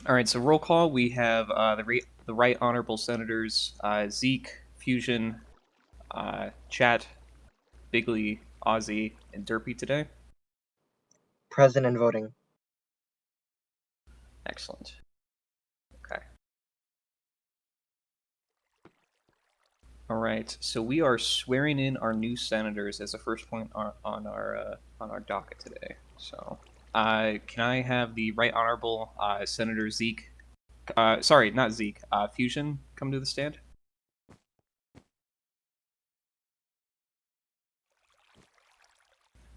All right, so roll call. We have the Right Honorable Senators Zeke, Fusion, Chat, Bigley, Ozzy, and Derpy today. Present and voting. Excellent. Okay. All right, so we are swearing in our new senators as the first point on our docket today. So, can I have the Right Honorable Senator Zeke? Sorry, not Zeke. Fusion, come to the stand.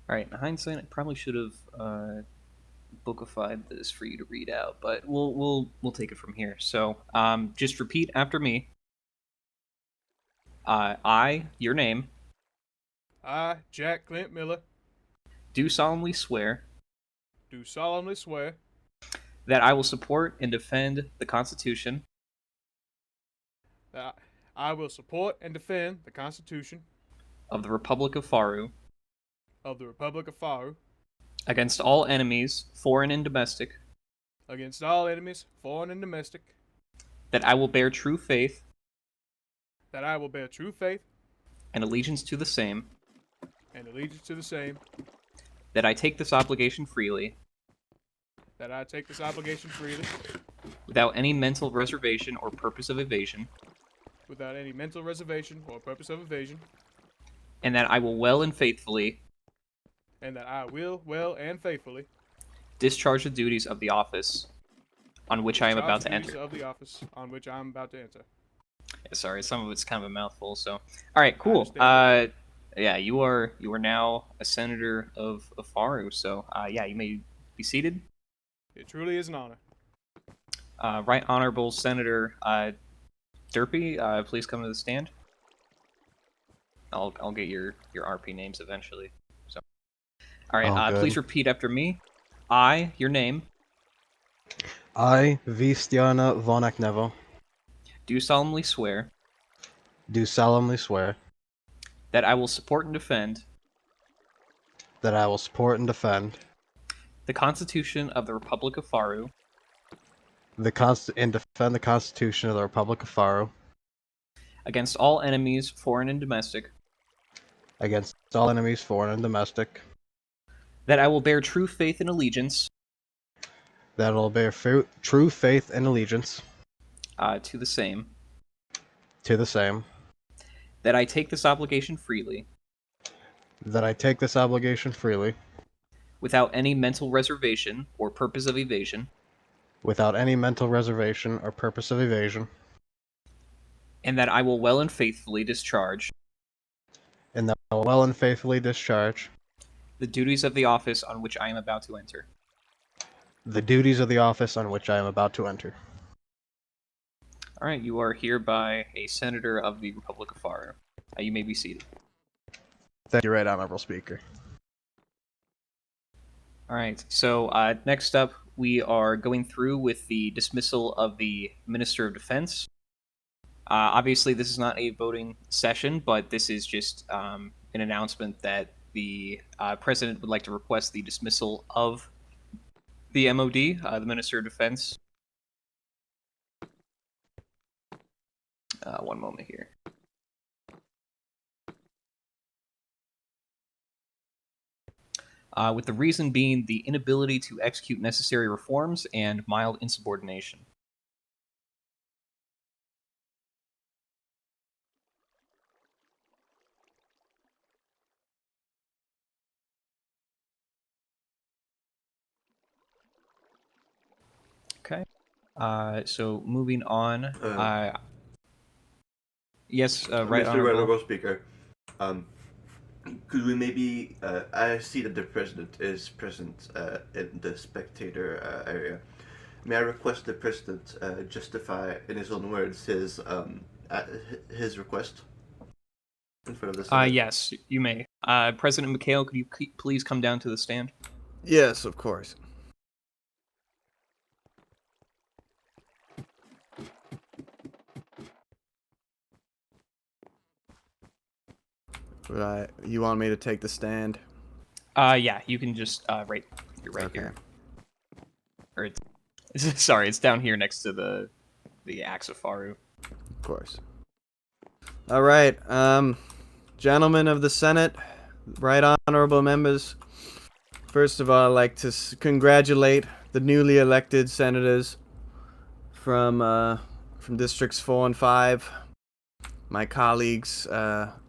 All right. In hindsight, I probably should have bookified this for you to read out, but we'll take it from here. So, just repeat after me. I, your name, I, Jack Clint Miller, do solemnly swear do solemnly swear that I will support and defend the Constitution that I will support and defend the Constitution of the Republic of Faru of the Republic of Faru against all enemies, foreign and domestic, against all enemies, foreign and domestic, that I will bear true faith that I will bear true faith and allegiance to the same, and allegiance to the same, that I take this obligation freely, that I take this obligation freely, without any mental reservation or purpose of evasion, without any mental reservation or purpose of evasion, and that I will well and faithfully and that I will well and faithfully discharge the duties of the office on which I am about to discharge the enter. duties of the office on which I am about to enter. Sorry, some of it's kind of a mouthful. So, all right, cool. Yeah, you are now a senator of Faru. So, yeah, you may be seated. It truly is an honor. Right Honorable Senator Derpy, please come to the stand. I'll get your RP names eventually. So, all right, please repeat after me. I, your name, I, Vistiana Vonaknevo, do solemnly swear do solemnly swear that I will support and defend that I will support and defend the Constitution of the Republic of Faru and defend the Constitution of the Republic of Faru against all enemies, foreign and domestic, against all enemies, foreign and domestic, that I will bear true faith and allegiance that I will bear true faith and allegiance to the same, to the same, that I take this obligation freely, that I take this obligation freely, without any mental reservation or purpose of evasion, without any mental reservation or purpose of evasion, and that I will well and faithfully discharge and that I will well and faithfully discharge the duties of the office on which I am about to enter. the duties of the office on which I am about to enter. All right, you are hereby a senator of the Republic of Faru. You may be seated. Thank you, Right Honorable Speaker. All right, so next up, we are going through with the dismissal of the Minister of Defense. Obviously, this is not a voting session, but this is just an announcement that the President would like to request the dismissal of the MOD, the Minister of Defense. One moment here. With the reason being the inability to execute necessary reforms and mild insubordination. Okay. So moving on. Yes, Right Mr. Honorable. Honorable Speaker, could we maybe? I see that the president is present in the spectator area. May I request the president justify in his own words his request in front of the Senate? Yes, you may. President McHale, could you please come down to the stand? Yes, of course. You want me to take the stand? Yeah, you can just you're right Okay. here. Or it's Sorry, it's down here next to the axe of Faru. Of course. All right, gentlemen of the Senate, right honorable members. First of all, I'd like to congratulate the newly elected senators from districts 4 and 5. My colleagues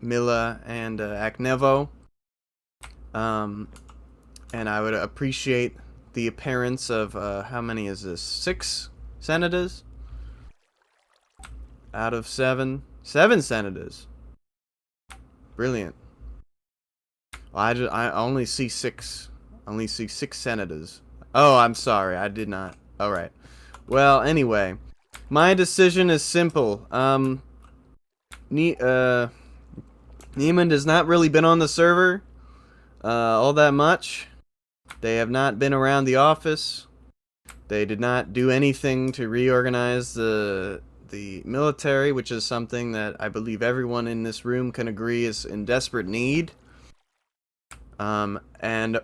Milla and Aknevo. And I would appreciate the appearance of how many is this? 6 senators out of 7. 7 senators. Brilliant. I only see 6. I only see 6 senators. Oh, I'm sorry. I did not. All right. Well, anyway, my decision is simple. Neiman has not really been on the server all that much. They have not been around the office. They did not do anything to reorganize the military, which is something that I believe everyone in this room can agree is in desperate need. And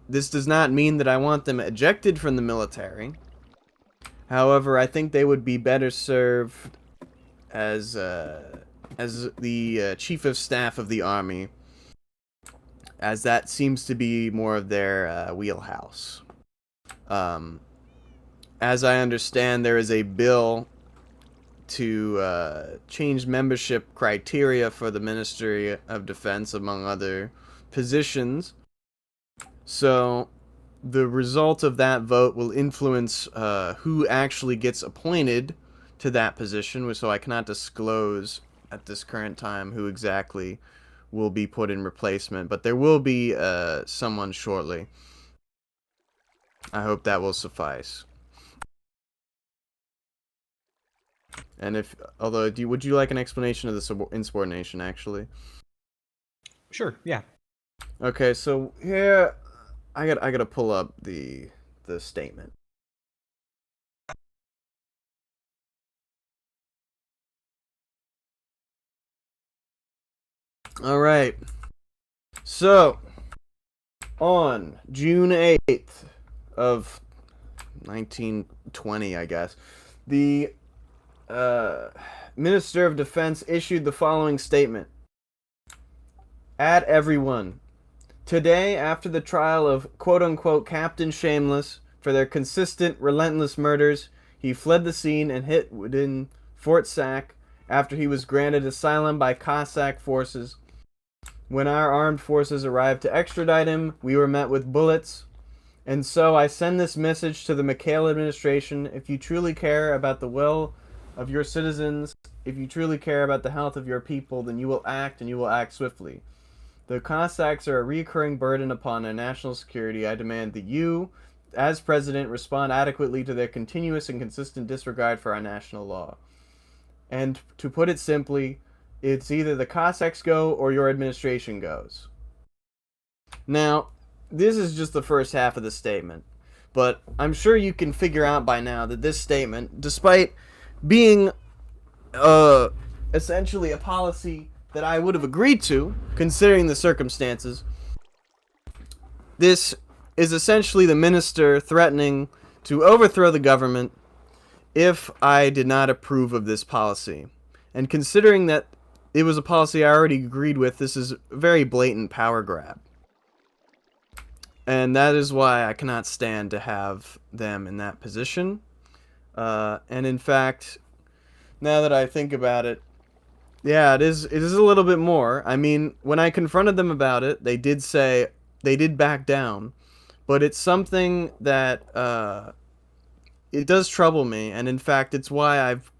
this does not mean that I want them ejected from the military. However, I think they would be better served as the chief of staff of the army, as that seems to be more of their wheelhouse. As I understand, there is a bill to change membership criteria for the Ministry of Defense, among other positions. So the result of that vote will influence who actually gets appointed to that position, so I cannot disclose at this current time who exactly will be put in replacement, but there will be someone shortly. I hope that will suffice. And would you like an explanation of the insubordination, actually? Sure, yeah. Okay, so here, I gotta pull up the statement. All right. So, on June 8th of 1920, I guess, the Minister of Defense issued the following statement. At everyone. Today, after the trial of quote-unquote Captain Shameless for their consistent, relentless murders, he fled the scene and hid within Fort Sac after he was granted asylum by Cossack forces. When our armed forces arrived to extradite him, we were met with bullets. And so I send this message to the McHale administration. If you truly care about the will of your citizens, if you truly care about the health of your people, then you will act, and you will act swiftly. The Cossacks are a recurring burden upon our national security. I demand that you, as president, respond adequately to their continuous and consistent disregard for our national law. And to put it simply, it's either the Cossacks go or your administration goes. Now, this is just the first half of the statement, but I'm sure you can figure out by now that this statement, despite being essentially a policy that I would have agreed to, considering the circumstances, this is essentially the minister threatening to overthrow the government if I did not approve of this policy. And considering that it was a policy I already agreed with, this is a very blatant power grab. And that is why I cannot stand to have them in that position. And in fact, now that I think about it, yeah, it is a little bit more. I mean, when I confronted them about it, they did back down. But it's something that it does trouble me, and in fact, it's why I've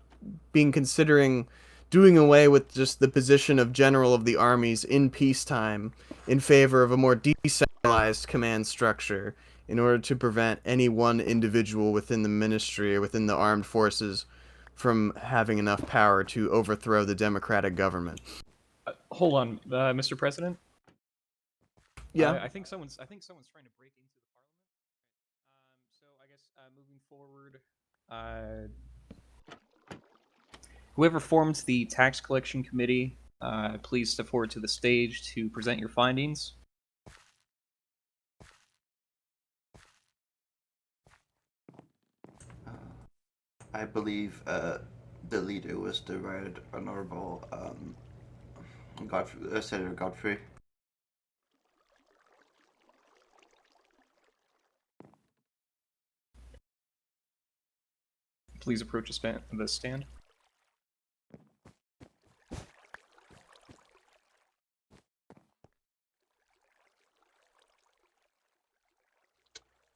been considering doing away with just the position of general of the armies in peacetime in favor of a more decentralized command structure in order to prevent any one individual within the ministry or within the armed forces from having enough power to overthrow the democratic government. Hold on, Mr. President. Yeah. I think someone's trying to break into the parliament. So I guess moving forward, whoever forms the tax collection committee, please step forward to the stage to present your findings. I believe the leader was the Right Honorable Senator Godfrey. Please approach the stand.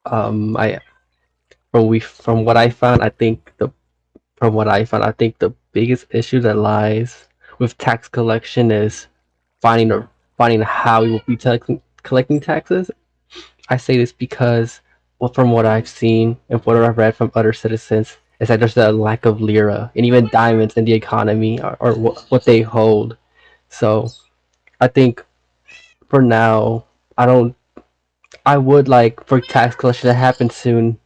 I from what I found, I think the biggest issue that lies with tax collection is finding how we will be collecting taxes. I say this because, well, from what I've seen and what I've read from other citizens, is that there's a lack of lira and even diamonds in the economy or what they hold. So I think for now, I don't. I would like for tax collection to happen soon,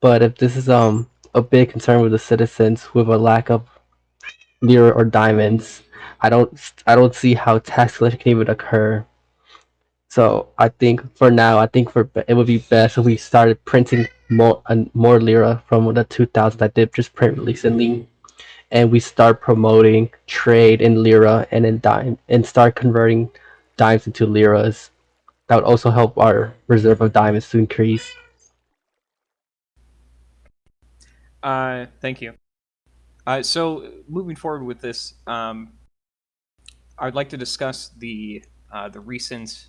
but if this is a big concern with the citizens with a lack of lira or diamonds, I don't see how tax collection can even occur. So I think for now, it would be best if we started printing more lira from the 2000s I did just print recently, and we start promoting trade in lira and in dime and start converting dimes into liras. That would also help our reserve of diamonds to increase. Thank you. So moving forward with this, I'd like to discuss the recent,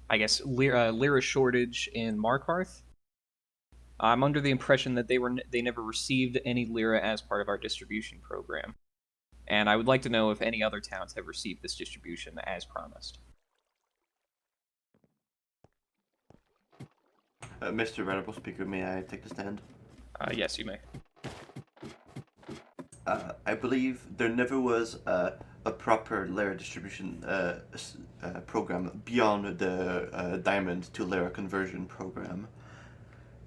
I guess, lira shortage in Markarth. I'm under the impression that they never received any lira as part of our distribution program, and I would like to know if any other towns have received this distribution as promised. Mr. Venerable Speaker, may I take the stand? Yes, you may. I believe there never was a proper Lyra distribution program beyond the diamond to Lyra conversion program.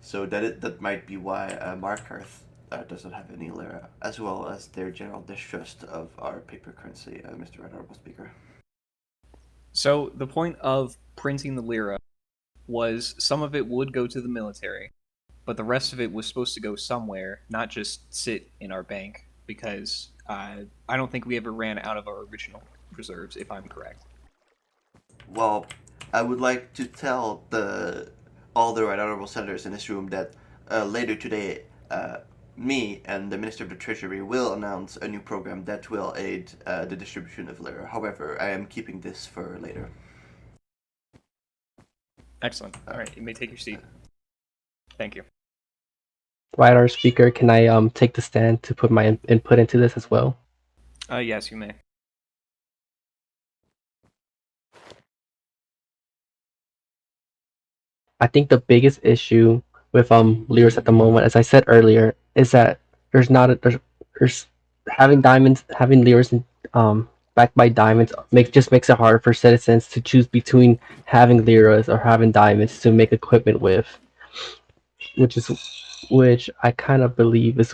So that might be why Markarth doesn't have any Lyra, as well as their general distrust of our paper currency, Mr. Honorable Speaker. So the point of printing the lira was some of it would go to the military, but the rest of it was supposed to go somewhere, not just sit in our bank, because I don't think we ever ran out of our original reserves, if I'm correct. Well, I would like to tell all the right honorable senators in this room that later today, me and the Minister of the Treasury will announce a new program that will aid the distribution of lira. However, I am keeping this for later. Excellent. All right, you may take your seat. Thank you. Right, our speaker, can I take the stand to put my input into this as well? Yes, you may. I think the biggest issue with liras at the moment, as I said earlier, is that there's having liras backed by diamonds makes it hard for citizens to choose between having liras or having diamonds to make equipment with, which is which I kind of believe is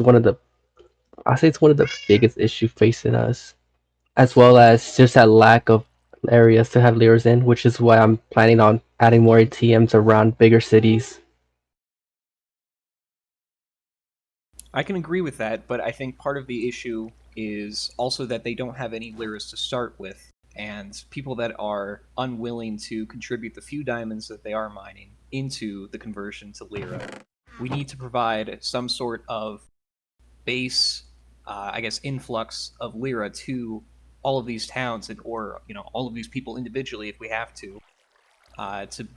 I say it's one of the biggest issues facing us, as well as just that lack of areas to have liras in, which is why I'm planning on adding more ATMs around bigger cities. I can agree with that, but I think part of the issue is also that they don't have any liras to start with, and people that are unwilling to contribute the few diamonds that they are mining into the conversion to lira. We need to provide some sort of base, I guess, influx of lira to all of these towns, or all of these people individually, if we have to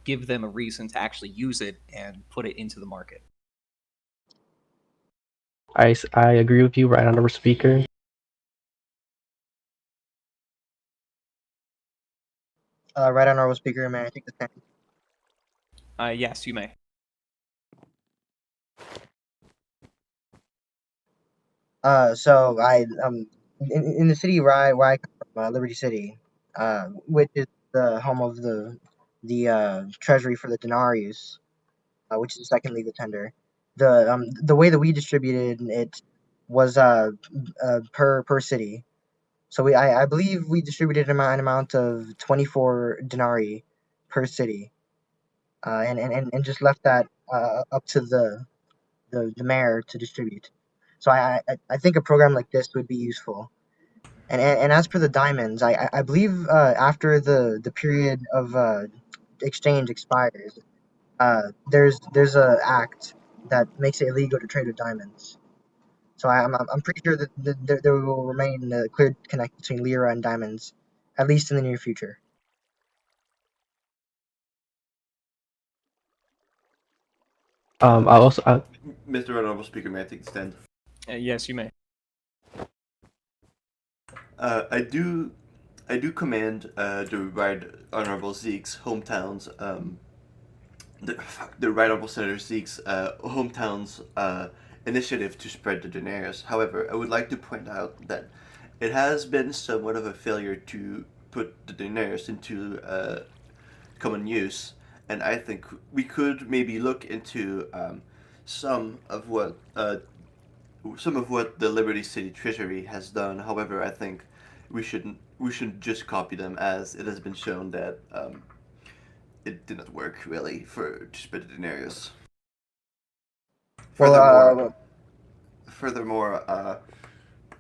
give them a reason to actually use it and put it into the market. I agree with you, right, honorable speaker. Right honorable speaker, may I take the stand? Yes, you may. So I in the city where I come from, Liberty City, which is the home of the treasury for the denarius, which is the second legal tender. The way that we distributed it was per city. So I believe we distributed an amount of 24 denarii per city, and just left that up to the mayor to distribute. So I think a program like this would be useful. And as for the diamonds, I believe after the period of exchange expires, there's a act that makes it illegal to trade with diamonds. So I'm pretty sure that there will remain a clear connect between lira and diamonds, at least in the near future. Mr. Honorable Speaker, may I take the stand? Yes, you may. I do commend the Right Honorable Zeke's hometowns, the Right Honorable Senator Zeke's hometowns initiative to spread the denarius. However, I would like to point out that it has been somewhat of a failure to put the denarius into common use, and I think we could maybe look into some of what the Liberty City Treasury has done. However, I think we shouldn't just copy them, as it has been shown that it did not work really to spread the denarius. Furthermore,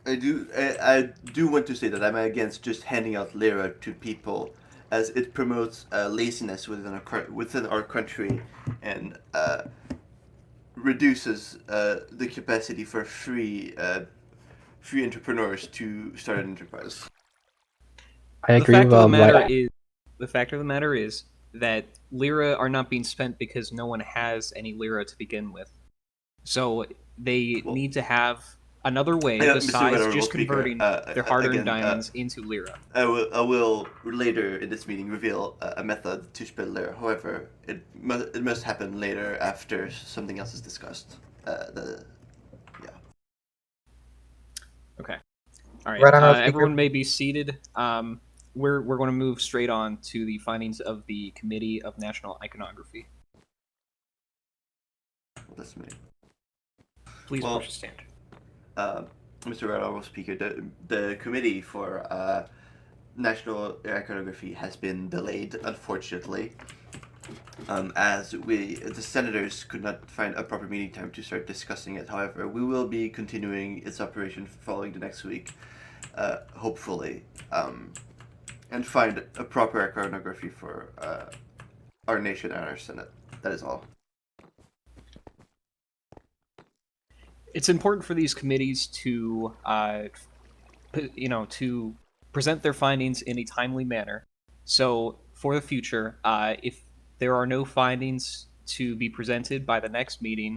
I do want to say that I'm against just handing out lira to people, as it promotes laziness within our country, and reduces the capacity for free entrepreneurs to start an enterprise. I agree with The fact of the matter is that lira are not being spent because no one has any lira to begin with. So they need to have another way besides just converting their hard-earned diamonds into lira. I will later in this meeting reveal a method to spread lira. However, it must happen later after something else is discussed. Okay. All right. Right, everyone may be seated. We're going to move straight on to the findings of the Committee of National Iconography. That's me. Please push a stand. Mr. Right Honorable Speaker, the Committee for National Iconography has been delayed, unfortunately, as the senators could not find a proper meeting time to start discussing it. However, we will be continuing its operation following the next week, hopefully, and find a proper iconography for our nation and our Senate. That is all. It's important for these committees to, to present their findings in a timely manner. So, for the future, if there are no findings to be presented by the next meeting,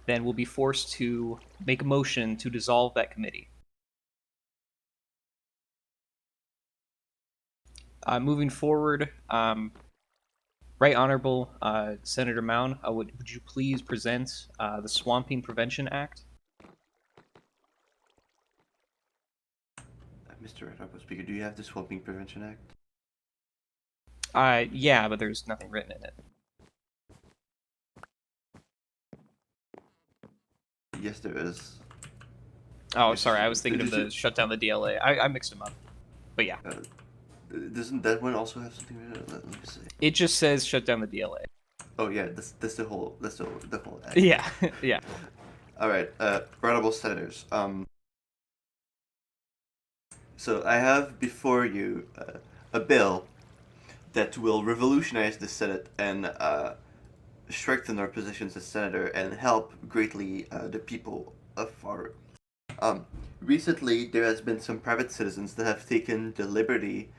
then we'll be forced to make a motion to dissolve that committee. Moving forward, Right Honorable Senator Mound, would you please present the Swamping Prevention Act? Mr. Right Honorable Speaker, do you have the Swamping Prevention Act? Yeah, but there's nothing written in it. Yes, there is. Oh, sorry, I was thinking of the Shut Down the DLA. I mixed them up. But yeah. Doesn't that one also have something written in it? Let me see. It just says Shut Down the DLA. Oh yeah, that's the whole act. Yeah, yeah. All right, honorable senators. So I have before you a bill that will revolutionize the Senate and strengthen our positions as senator and help greatly the people of Farun. Recently, there has been some private citizens that have taken the liberty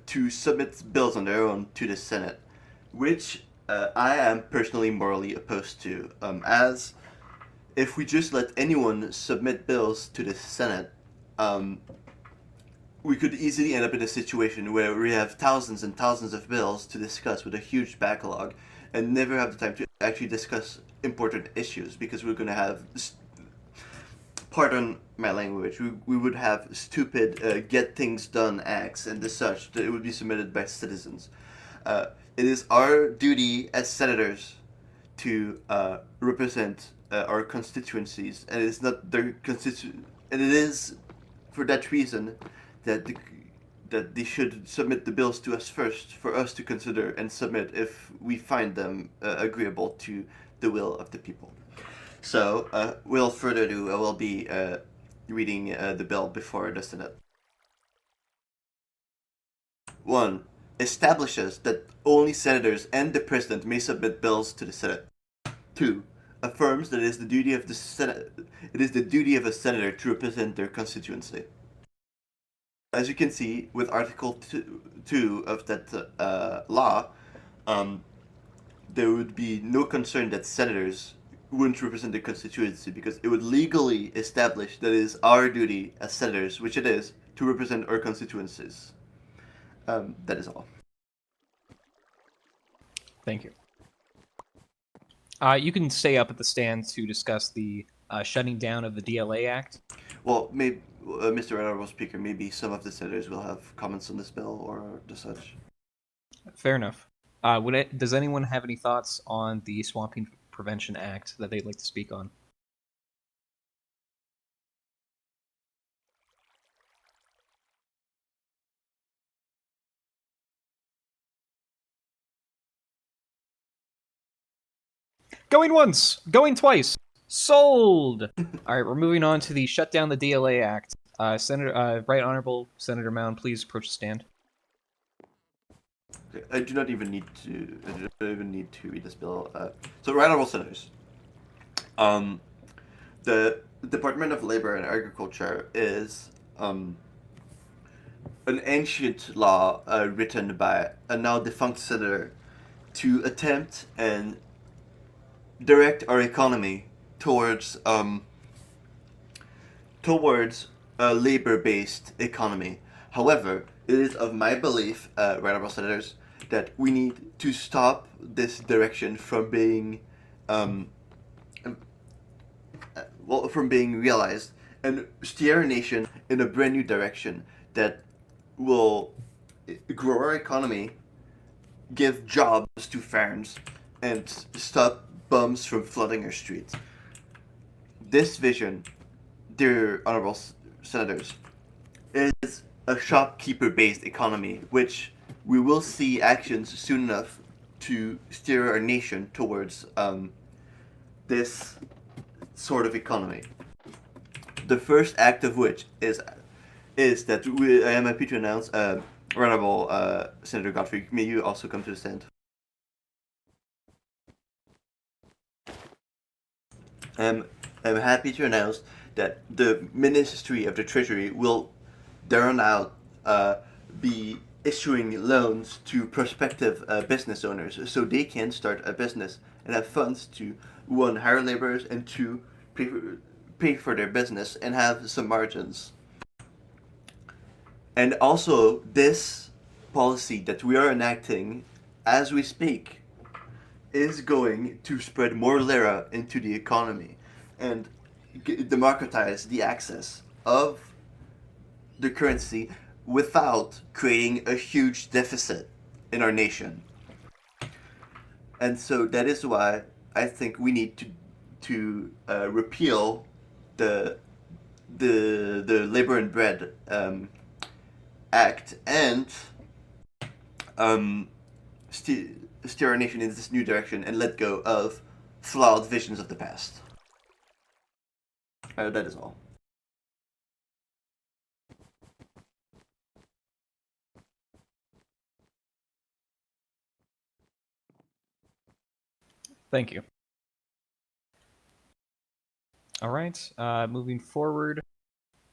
to submit bills on their own to the Senate, which I am personally morally opposed to, as if we just let anyone submit bills to the Senate, we could easily end up in a situation where we have thousands and thousands of bills to discuss with a huge backlog and never have the time to actually discuss important issues, because we're going to have, pardon my language, we would have stupid get things done acts and such that it would be submitted by citizens. It is our duty as senators to represent our constituencies, and it is not their and it is for that reason that they should submit the bills to us first, for us to consider and submit if we find them agreeable to the will of the people. So, without further ado, I will be reading the bill before the Senate. 1. Establishes that only senators and the president may submit bills to the Senate. 2. Affirms that it is the duty of a senator to represent their constituency. As you can see, with Article 2 of that law, there would be no concern that senators wouldn't represent the constituency because it would legally establish that it is our duty as senators, which it is, to represent our constituencies. That is all. Thank you. You can stay up at the stand to discuss the shutting down of the DLA Act. Well, maybe, Mr. Honorable Speaker, maybe some of the senators will have comments on this bill or the such. Fair enough. Does anyone have any thoughts on the Swamping Prevention Act that they'd like to speak on? Going once, going twice, sold. All right, we're moving on to the shut down the DLA Act. Right Honorable Senator Mound, please approach the stand. Okay, I do not even need to read this bill. So, right honorable senators, the Department of Labor and Agriculture is an ancient law written by a now defunct senator to attempt and direct our economy towards a labor-based economy. However, it is of my belief, right honorable senators, that we need to stop this direction from being from being realized and steer our nation in a brand new direction that will grow our economy, give jobs to farms, and stop bums from flooding our streets. This vision, dear honorable senators, is a shopkeeper-based economy, which we will see actions soon enough to steer our nation towards this sort of economy. The first act of which is that I am happy to announce, Honorable Senator Godfrey, may you also come to the stand. I'm happy to announce that the Ministry of the Treasury will there out be issuing loans to prospective business owners so they can start a business and have funds to, one, hire laborers, and two, pay for their business and have some margins. And also, this policy that we are enacting as we speak is going to spread more lira into the economy and democratize the access of the currency without creating a huge deficit in our nation. And so that is why I think we need to repeal the Labor and Bread Act and steer our nation in this new direction and let go of flawed visions of the past. That is all. Thank you. All right, moving forward.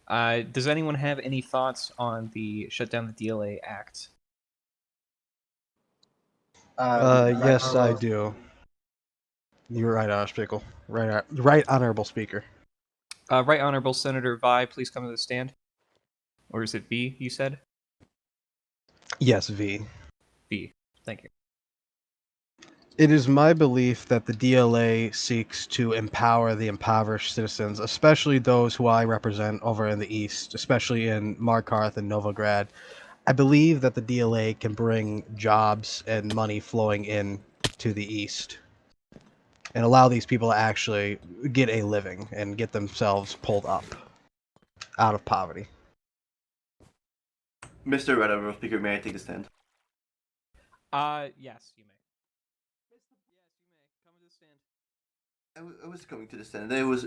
Does anyone have any thoughts on the shut down the DLA Act? Yes, I do. You're right, Speaker. Right, honorable speaker. Right Honorable Senator Vi, please come to the stand. Or is it V, you said? Yes, V. V. Thank you. It is my belief that the DLA seeks to empower the impoverished citizens, especially those who I represent over in the East, especially in Markarth and Novigrad. I believe that the DLA can bring jobs and money flowing in to the East and allow these people to actually get a living and get themselves pulled up out of poverty. Mr. Red Honorable Speaker, may I take the stand? Yes, you may. I was coming to the stand. It was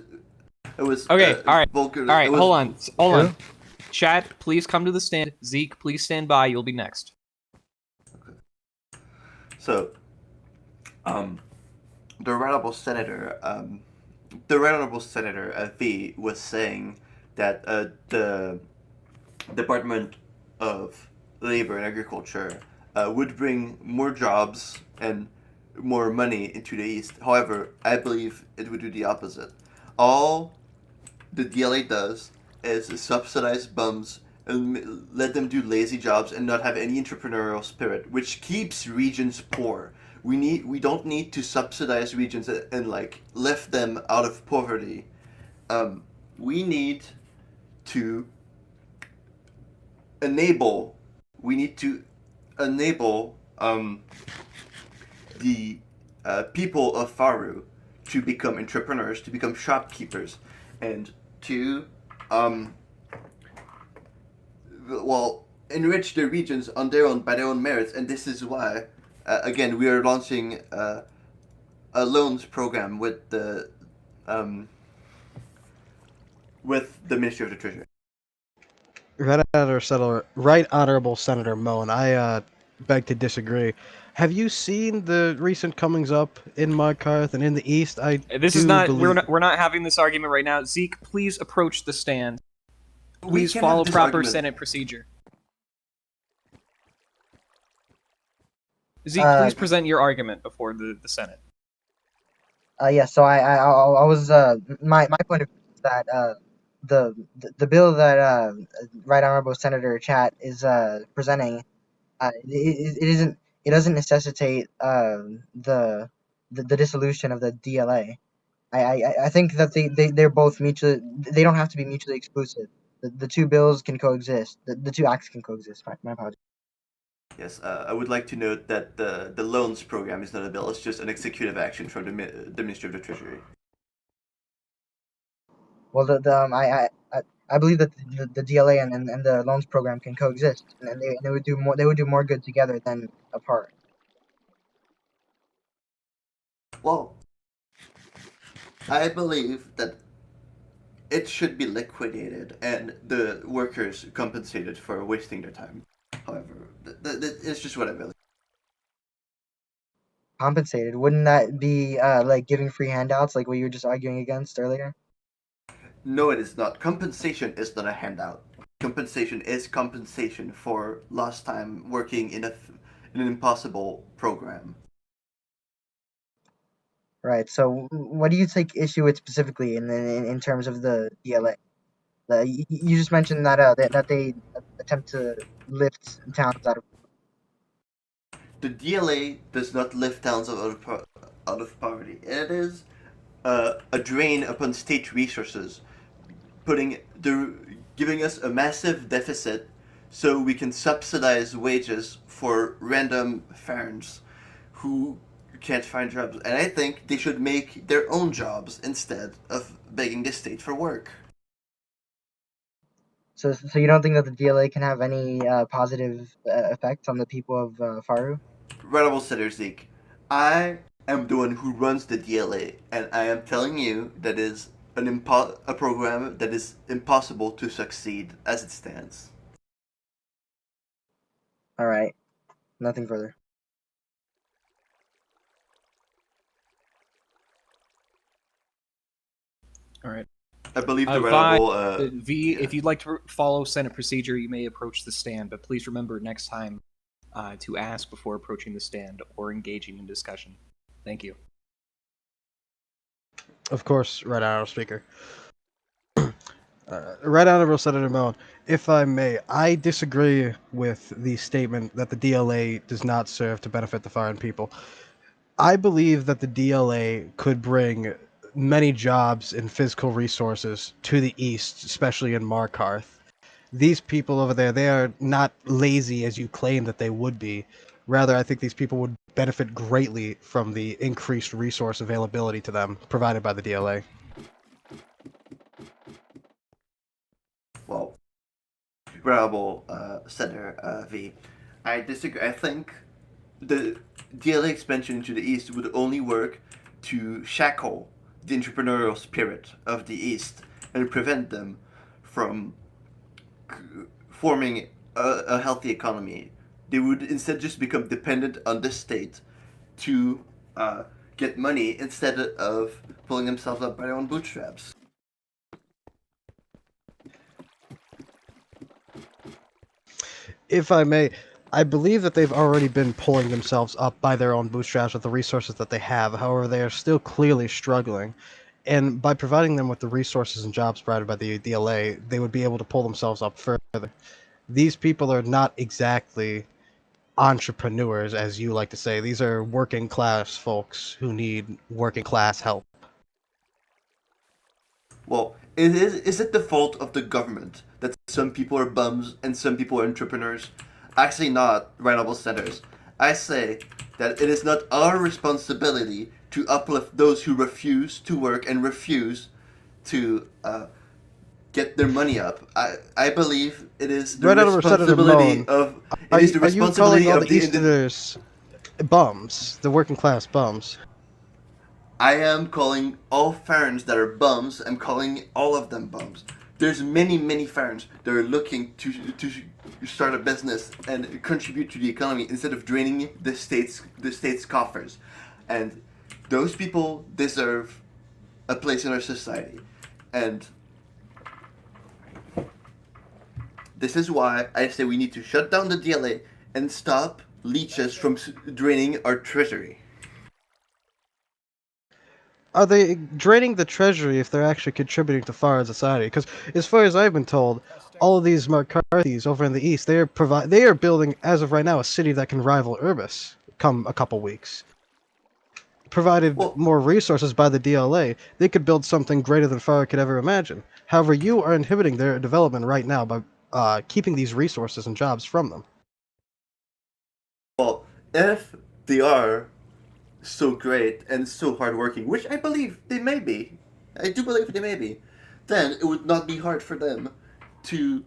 Okay, all right, vulgar. all right. It was, Hold Who? on. Chat, please come to the stand. Zeke, please stand by. You'll be next. So, the right honorable senator V was saying that the Department of Labor and Agriculture would bring more jobs and more money into the East. However, I believe it would do the opposite. All the DLA does is subsidize bums and let them do lazy jobs and not have any entrepreneurial spirit, which keeps regions poor. We don't need to subsidize regions and like lift them out of poverty. We need to enable. We need to enable the people of Faru to become entrepreneurs, to become shopkeepers, and to enrich the regions on their own by their own merits. And this is why, again, we are launching a loans program with the Ministry of the Treasury. Right Honorable Senator Moen, I beg to disagree. Have you seen the recent comings up in Markarth and in the East? I This do is not. believe... We're not having this argument right now. Zeke, please approach the stand. We Please can't have follow this proper argument. Senate procedure. Zeke, please present your argument before the Senate. Yeah. So I was my point of view is that the bill that Right Honorable Senator Chat is presenting it isn't it doesn't necessitate the dissolution of the DLA. I think that they're both mutually, they don't have to be mutually exclusive. The two bills can coexist. The two acts can coexist. My apologies. Yes, I would like to note that the loans program is not a bill; it's just an executive action from the Ministry of the Treasury. Well, I believe that the DLA and the loans program can coexist, and they would do more. They would do more good together than apart. Well, I believe that it should be liquidated and the workers compensated for wasting their time. However, it's just what I believe. Compensated. Wouldn't that be like giving free handouts, like what you were just arguing against earlier? No, it is not. Compensation is not a handout. Compensation is compensation for lost time working in in an impossible program. Right. So, what do you take issue with specifically in terms of the DLA? You just mentioned that that they attempt to lift towns out of. The DLA does not lift towns out of poverty. It is a drain upon state resources, giving us a massive deficit so we can subsidize wages for random farms who can't find jobs. And I think they should make their own jobs instead of begging the state for work. So you don't think that the DLA can have any positive effects on the people of Faru? Honorable Senator Zeke, I am the one who runs the DLA, and I am telling you that is a program that is impossible to succeed as it stands. All right. Nothing further. All right. I believe the Vi, Honorable V, yeah. if you'd like to follow Senate procedure, you may approach the stand, but please remember next time to ask before approaching the stand or engaging in discussion. Thank you. Of course, Right Honorable Speaker. Right Honorable Senator Moen, if I may, I disagree with the statement that the DLA does not serve to benefit the foreign people. I believe that the DLA could bring many jobs and physical resources to the East, especially in Markarth. These people over there, they are not lazy as you claim that they would be. Rather, I think these people would benefit greatly from the increased resource availability to them provided by the DLA. Well, Honorable Senator V, I disagree. I think the DLA expansion into the east would only work to shackle the entrepreneurial spirit of the East and prevent them from forming a healthy economy. They would instead just become dependent on the state to get money instead of pulling themselves up by their own bootstraps. If I may, I believe that they've already been pulling themselves up by their own bootstraps with the resources that they have. However, they are still clearly struggling. And by providing them with the resources and jobs provided by the DLA, they would be able to pull themselves up further. These people are not exactly entrepreneurs, as you like to say. These are working class folks who need working class help. Well, is it the fault of the government that some people are bums and some people are entrepreneurs? Actually not, Honorable Senators. I say that it is not our responsibility to uplift those who refuse to work and refuse to get their money up. I believe it is the Honorable Senator responsibility Moan, of Are it is the you calling responsibility all of the Easterners bums, the working class bums? I am calling all Farns that are bums. I'm calling all of them bums. There's many Farns that are looking to start a business and contribute to the economy instead of draining the state's coffers, and those people deserve a place in our society. And this is why I say we need to shut down the DLA and stop leeches from draining our treasury. Are they draining the treasury if they're actually contributing to foreign society? Because as far as I've been told, all of these McCarthys over in the East, they are building, as of right now, a city that can rival Urbis come a couple weeks. Provided Well, more resources by the DLA, they could build something greater than Farah could ever imagine. However, you are inhibiting their development right now by keeping these resources and jobs from them. well, if they are so great and so hardworking, which I believe they may be, I do believe they may be, then it would not be hard for them to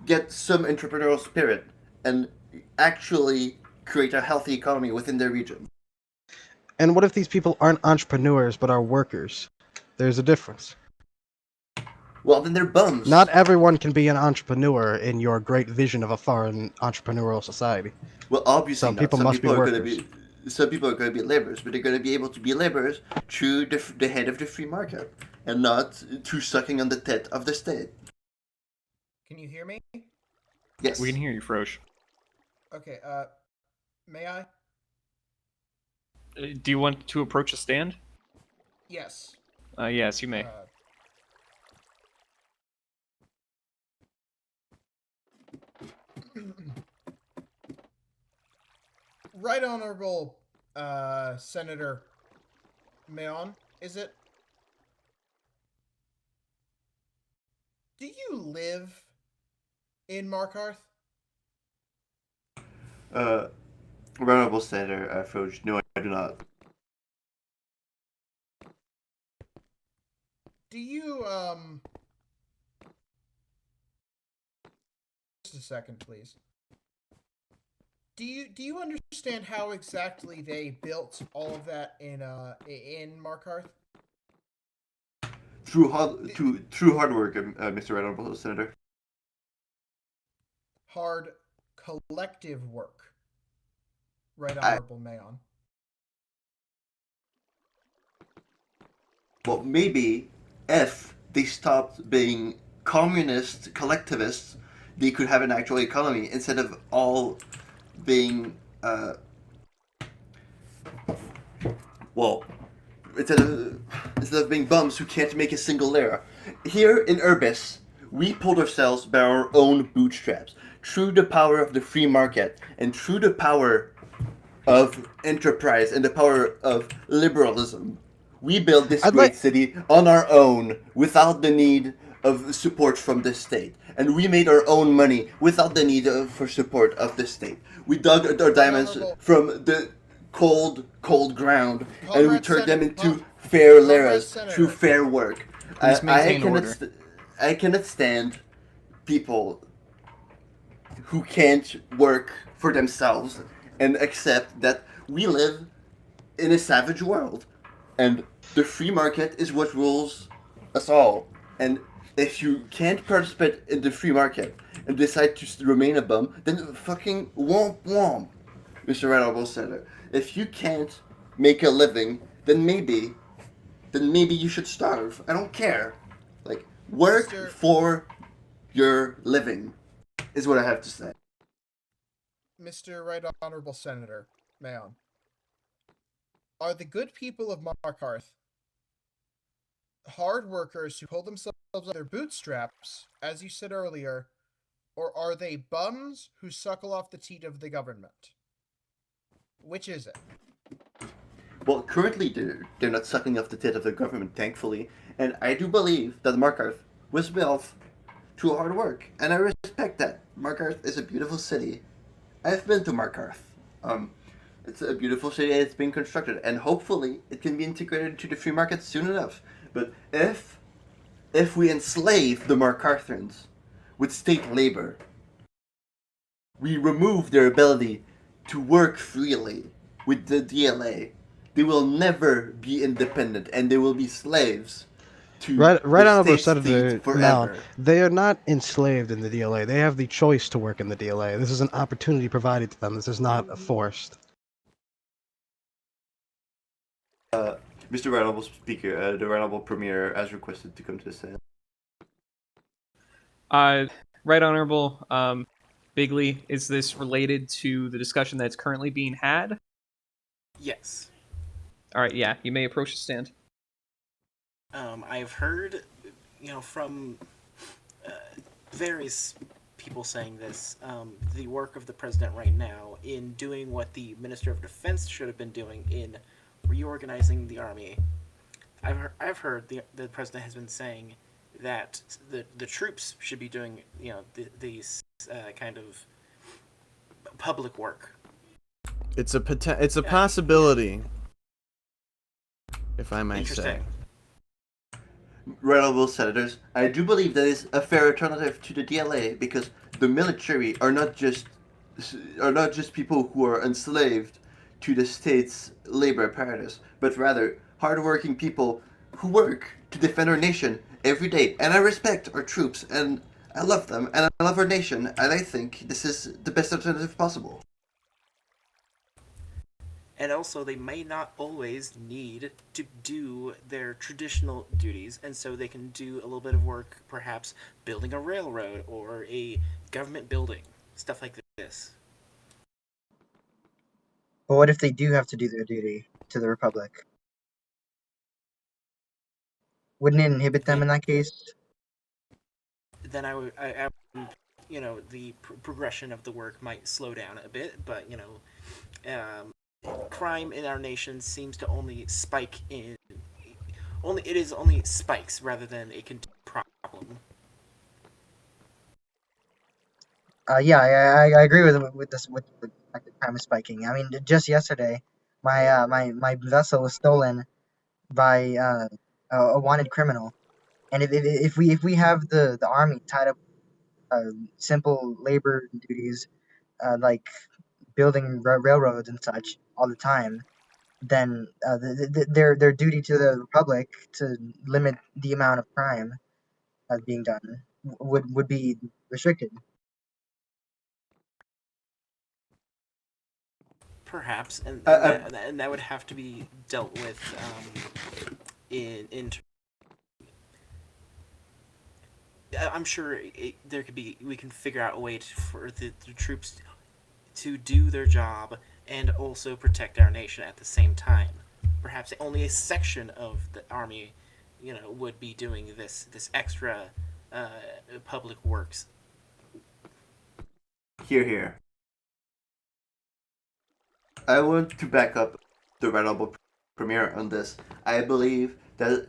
get some entrepreneurial spirit and actually create a healthy economy within their region. And what if these people aren't entrepreneurs but are workers? There's a difference. Well, then they're bums. Not everyone can be an entrepreneur in your great vision of a foreign entrepreneurial society. Well, obviously Some not. people must be are workers. going to be. Some people are going to be laborers, but they're going to be able to be laborers through the head of the free market, and not through sucking on the tit of the state. Can you hear me? Yes. We can hear you, Frosh. Okay, may I? Do you want to approach a stand? Yes. Yes, you may. Right Honorable Senator Mayon, is it? Do you live in Markarth? Honorable Senator Froge, no, I do not. Do you, just a second, please. Do you understand how exactly they built all of that in Markarth? Through hard work, Mr. Honorable Senator. Hard collective work. Right Honorable Mayon. Well, maybe if they stopped being communist collectivists, they could have an actual economy instead of all being well, instead of being bums who can't make a single lira. Here in Urbis, we pulled ourselves by our own bootstraps through the power of the free market and through the power of enterprise and the power of liberalism. We built this great city on our own without the need of support from the state. And we made our own money without the need for support of the state. We dug our diamonds from the cold ground and we turned them into fair liras through fair work. Please maintain order. I cannot stand people who can't work for themselves and accept that we live in a savage world. And the free market is what rules us all. And if you can't participate in the free market and decide to remain a bum, then fucking womp womp, Mr. Honorable Senator. If you can't make a living, then maybe you should starve. I don't care. Like, work Mr. for your living, is what I have to say. Mr. Right Honorable Senator Mayon, are the good people of Markarth hard workers who pull themselves up their bootstraps, as you said earlier, or are they bums who suckle off the teat of the government? Which is it? Well, currently they're not sucking off the tit of the government, thankfully, and I do believe that Markarth was built through hard work, and I respect that. Markarth is a beautiful city. I've been to Markarth. It's a beautiful city and it's being constructed, and hopefully it can be integrated into the free market soon enough. But if we enslave the Markarthans with state labor, we remove their ability to work freely with the DLA. They will never be independent, and they will be slaves to Right the Honorable state Senator forever. Mallon, they are not enslaved in the DLA. They have the choice to work in the DLA. This is an opportunity provided to them. This is not forced. Mr. Right Honorable Speaker, the Right Honorable Premier, as requested to come to the Senate. Right Honorable Bigley, is this related to the discussion that's currently being had? Yes. All right, yeah, you may approach the stand. I've heard, from various people saying this, the work of the president right now in doing what the Minister of Defense should have been doing in reorganizing the army. I've heard the president has been saying that the troops should be doing, these kind of public work. It's a possibility, if I may say. Right Honorable Senators, I do believe that is a fair alternative to the DLA because the military are not just people who are enslaved to the state's labor apparatus, but rather hardworking people who work to defend our nation every day. And I respect our troops, and I love them, and I love our nation, and I think this is the best alternative possible. And also, they may not always need to do their traditional duties, and so they can do a little bit of work, perhaps building a railroad or a government building, stuff like this. But what if they do have to do their duty to the Republic? Wouldn't it inhibit them in that case? Then the progression of the work might slow down a bit, but, crime in our nation seems to only spike it is only spikes rather than a continued problem. Yeah, I agree with the fact that crime is spiking. I mean, just yesterday, my vessel was stolen by a wanted criminal, and if we have the army tied up simple labor duties like building railroads and such all the time, then their duty to the Republic to limit the amount of crime being done would be restricted. Perhaps, and that would have to be dealt with in. I'm sure we can figure out a way for the troops to do their job and also protect our nation at the same time. Perhaps only a section of the army, would be doing this extra public works. Hear, hear. I want to back up the Right Honorable Premier on this. I believe that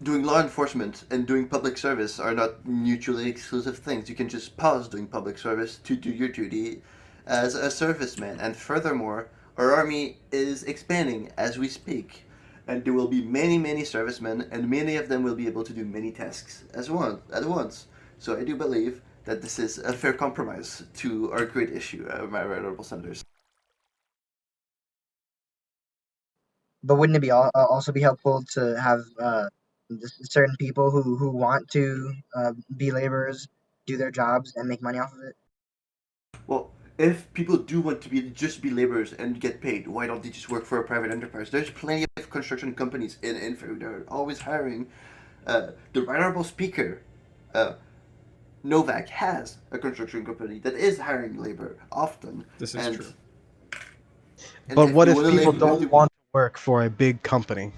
doing law enforcement and doing public service are not mutually exclusive things. You can just pause doing public service to do your duty as a serviceman. And furthermore, our army is expanding as we speak. And there will be many, many servicemen, and many of them will be able to do many tasks at once. So I do believe that this is a fair compromise to our great issue, my Right Honorable Senators. but wouldn't it be also be helpful to have certain people who want to be laborers do their jobs and make money off of it? Well, if people do want to be laborers and get paid, why don't they just work for a private enterprise? There's plenty of construction companies in Infaru that are always hiring. The Right Honorable Speaker, Novak, has a construction company that is hiring labor often. This is true. But what if want to people labor- don't want to work for a big company,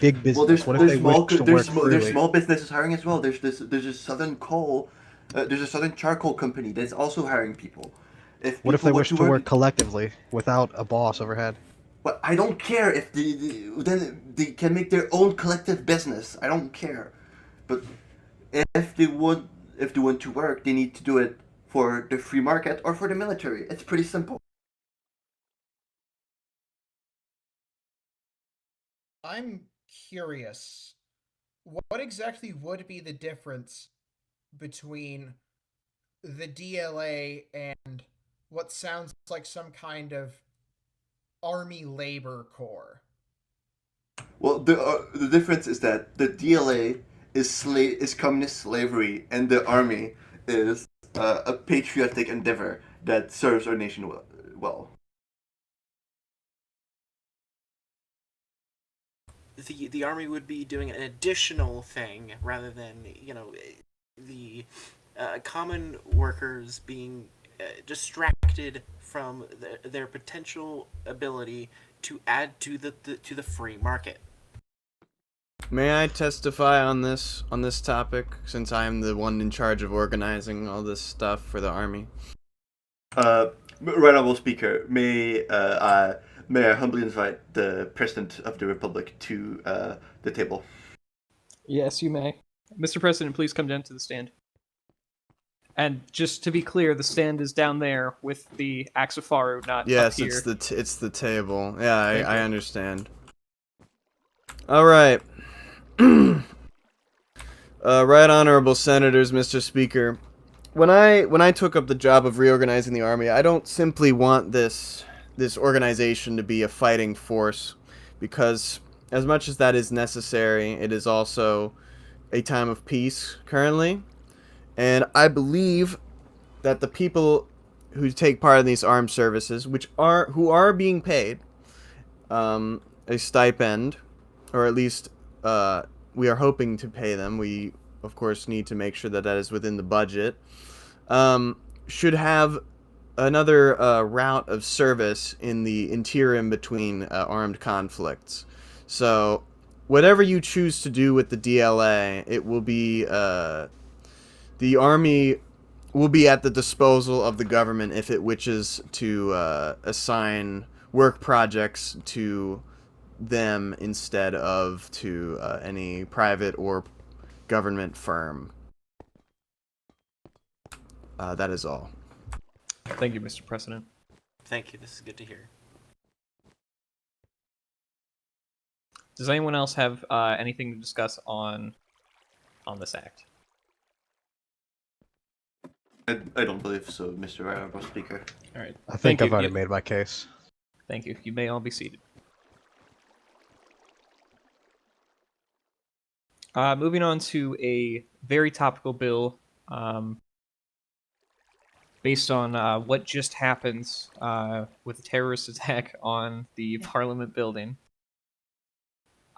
big business? Well, there's what if they small wish to there's work freely? small businesses hiring as well. There's a Southern Coal, there's a Southern Charcoal company that's also hiring people. What if they people wish to work collectively without a boss overhead? But I don't care if then they can make their own collective business. I don't care. But if they want to work, they need to do it for the free market or for the military. It's pretty simple. I'm curious. What exactly would be the difference between the DLA and what sounds like some kind of army labor corps? Well, the difference is that the DLA is communist slavery, and the army is a patriotic endeavor that serves our nation well. The army would be doing an additional thing rather than the common workers being distracted from their potential ability to add to the free market. May I testify on this topic, since I am the one in charge of organizing all this stuff for the army? Right Honorable Speaker, may I humbly invite the President of the Republic to the table? Yes, you may. Mr. President, please come down to the stand. And just to be clear, the stand is down there with the axe of Farun, not up here. Yes, it's the table. Yeah, I you. understand. All right. Right Honorable Senators, Mr. Speaker. When I took up the job of reorganizing the army, I don't simply want this organization to be a fighting force, because as much as that is necessary, it is also a time of peace currently. And I believe that the people who take part in these armed services, who are being paid a stipend, or at least we are hoping to pay them. We, of course, need to make sure that is within the budget. Should have another route of service in the interim between armed conflicts. So, whatever you choose to do with the DLA, it will be the army will be at the disposal of the government if it wishes to assign work projects to them instead of to any private or government firm. That is all. Thank you, Mr. President. Thank you. This is good to hear. Does anyone else have anything to discuss on this act? I don't believe so, Mr. Right Honorable Speaker. All right. I think I've you. already made my case. Thank you. You may all be seated. Moving on to a very topical bill based on what just happened with a terrorist attack on the Parliament building.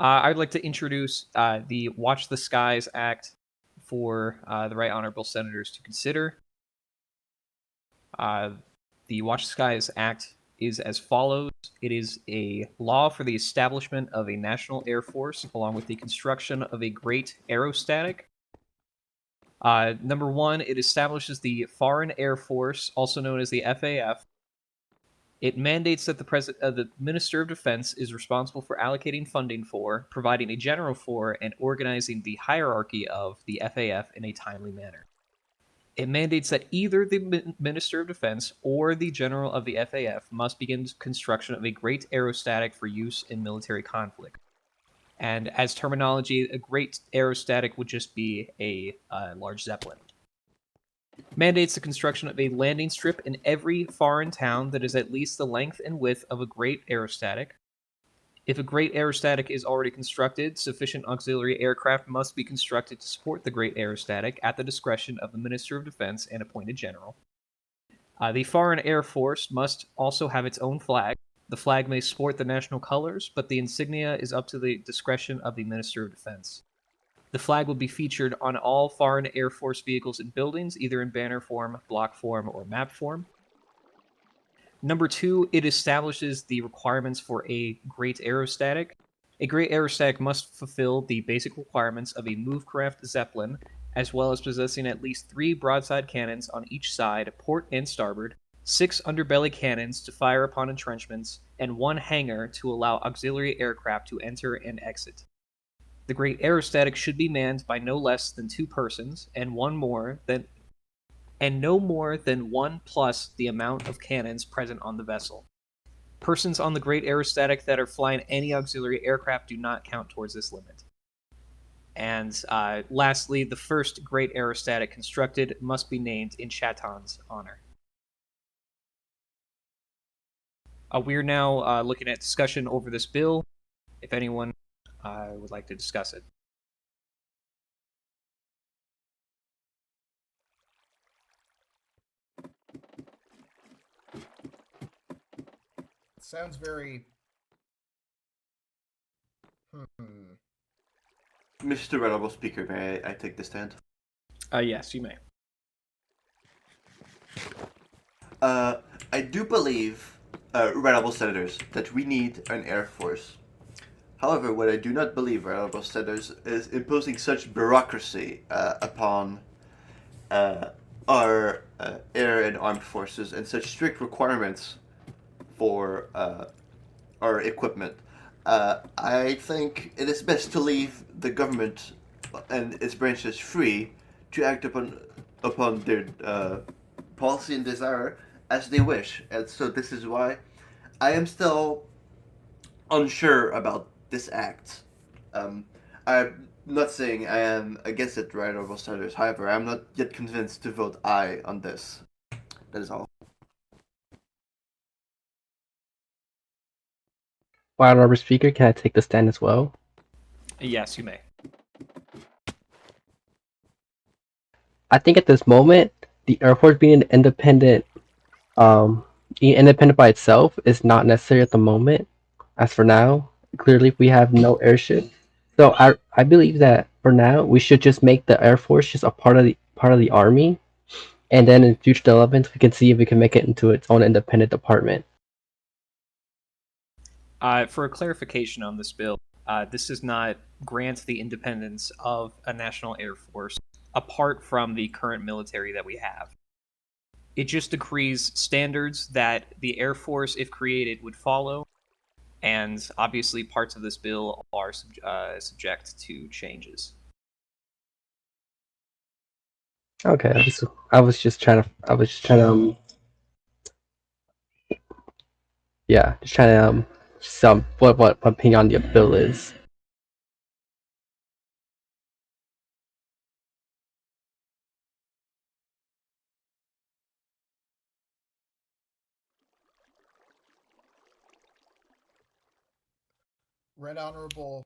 I'd like to introduce the Watch the Skies Act for the Right Honorable Senators to consider. The Watch the Skies Act is as follows. It is a law for the establishment of a national air force, along with the construction of a great aerostatic. Number one, it establishes the Foreign Air Force, also known as the FAF. It mandates that the Minister of Defense is responsible for allocating funding for, providing a general for, and organizing the hierarchy of the FAF in a timely manner. It mandates that either the Minister of Defense or the General of the FAF must begin construction of a great aerostatic for use in military conflict. And as terminology, a great aerostatic would just be a large Zeppelin. Mandates the construction of a landing strip in every foreign town that is at least the length and width of a great aerostatic. If a great aerostatic is already constructed, sufficient auxiliary aircraft must be constructed to support the great aerostatic at the discretion of the Minister of Defense and appointed general. The Foreign Air Force must also have its own flag. The flag may sport the national colors, but the insignia is up to the discretion of the Minister of Defense. The flag will be featured on all Foreign Air Force vehicles and buildings, either in banner form, block form, or map form. Number 2, it establishes the requirements for a great aerostatic. A great aerostatic must fulfill the basic requirements of a movecraft Zeppelin, as well as possessing at least 3 broadside cannons on each side, port and starboard, 6 underbelly cannons to fire upon entrenchments, and 1 hangar to allow auxiliary aircraft to enter and exit. The great aerostatic should be manned by no less than 2 persons, and no more than 1 plus the amount of cannons present on the vessel. Persons on the great aerostatic that are flying any auxiliary aircraft do not count towards this limit. And lastly, the first great aerostatic constructed must be named in Chaton's honor. We are now looking at discussion over this bill, if anyone would like to discuss it. Sounds very... Mr. Venerable Speaker, may I take the stand? Yes, you may. I do believe, Venerable Senators, that we need an Air Force. However, what I do not believe, Venerable Senators, is imposing such bureaucracy upon our air and armed forces and such strict requirements for our equipment. I think it is best to leave the government and its branches free to act upon their policy and desire as they wish. And so this is why I am still unsure about this act. I'm not saying I am against it, right, Honorable Senators. However, I'm not yet convinced to vote aye on this. That is all. Honorable Speaker, can I take the stand as well? Yes, you may. I think at this moment, the Air Force being independent by itself is not necessary at the moment. As for now, clearly we have no airship. So I believe that for now we should just make the Air Force just a part of the Army, and then in future developments we can see if we can make it into its own independent department. For a clarification on this bill, this does not grant the independence of a national air force apart from the current military that we have. It just decrees standards that the Air Force, if created, would follow, and obviously parts of this bill are subject to changes. Okay, I was just trying to what my opinion on the bill is. Right Honorable,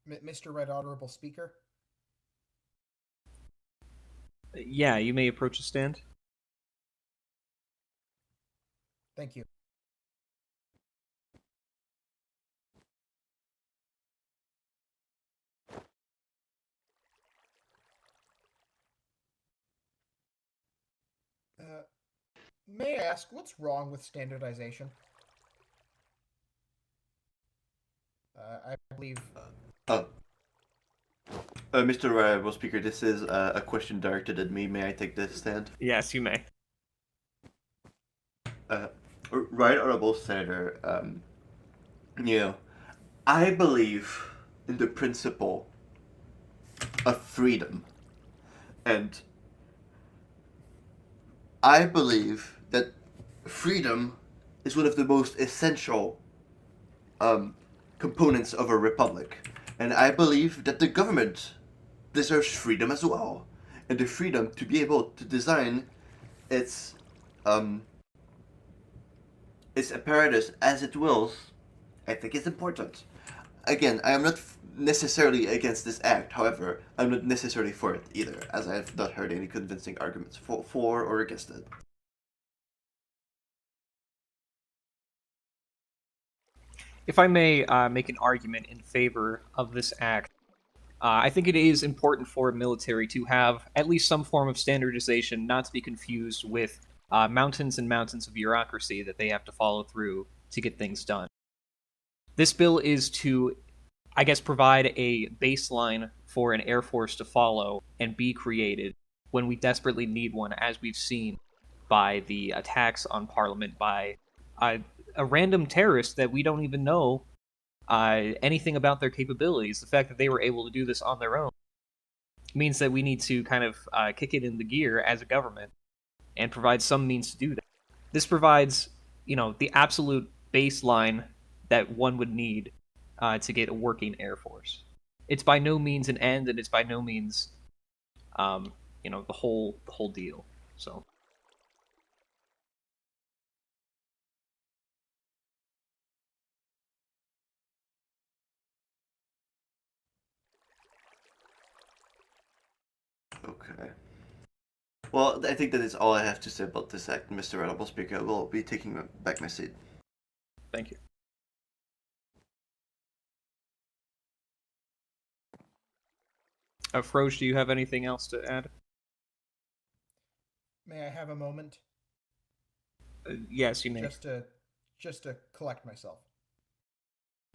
Mr. Right Honorable Speaker? Yeah, you may approach the stand. Thank you. May I ask, what's wrong with standardization? I believe... Mr. Venerable Speaker, this is a question directed at me. May I take this stand? Yes, you may. Right Honorable Senator, I believe in the principle of freedom, and I believe that freedom is one of the most essential components of a republic, and I believe that the government deserves freedom as well, and the freedom to be able to design its apparatus as it wills, I think it's important. Again, I am not necessarily against this act. However, I'm not necessarily for it either, as I have not heard any convincing arguments for or against it. If I may make an argument in favor of this act, I think it is important for military to have at least some form of standardization, not to be confused with mountains and mountains of bureaucracy that they have to follow through to get things done. This bill is to, I guess, provide a baseline for an Air Force to follow and be created when we desperately need one, as we've seen by the attacks on Parliament by a random terrorist that we don't even know anything about their capabilities. The fact that they were able to do this on their own means that we need to kind of kick it in the gear as a government and provide some means to do that. This provides, the absolute baseline that one would need to get a working Air Force. It's by no means an end, and it's by no means, the whole deal. So. Okay. Well, I think that is all I have to say about this act, Mr. Honorable Speaker. I will be taking back my seat. Thank you. Froge, do you have anything else to add? May I have a moment? Yes, you may. Just to collect myself.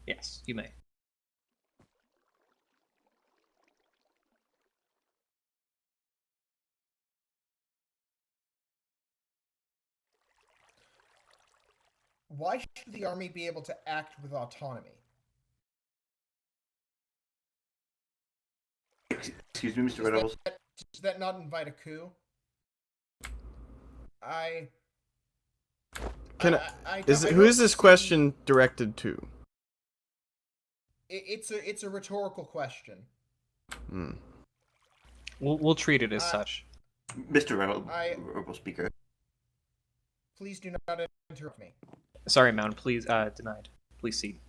Yes, you may. Why should the Army be able to act with autonomy? Excuse me, Mr. Red Does that not invite a coup? Who is this question directed to? It's a rhetorical question. We'll treat it as such. Mr. Honorable Speaker. Please do not interrupt me. Sorry, Mount. Please, denied. Please cede.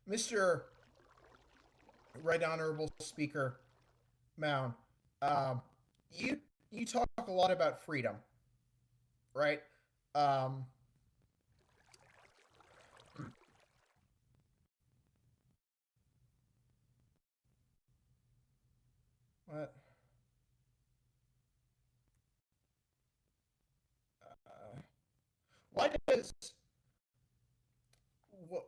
Mr. Right Honorable Speaker Mound, you talk a lot about freedom, right? What? Why does what?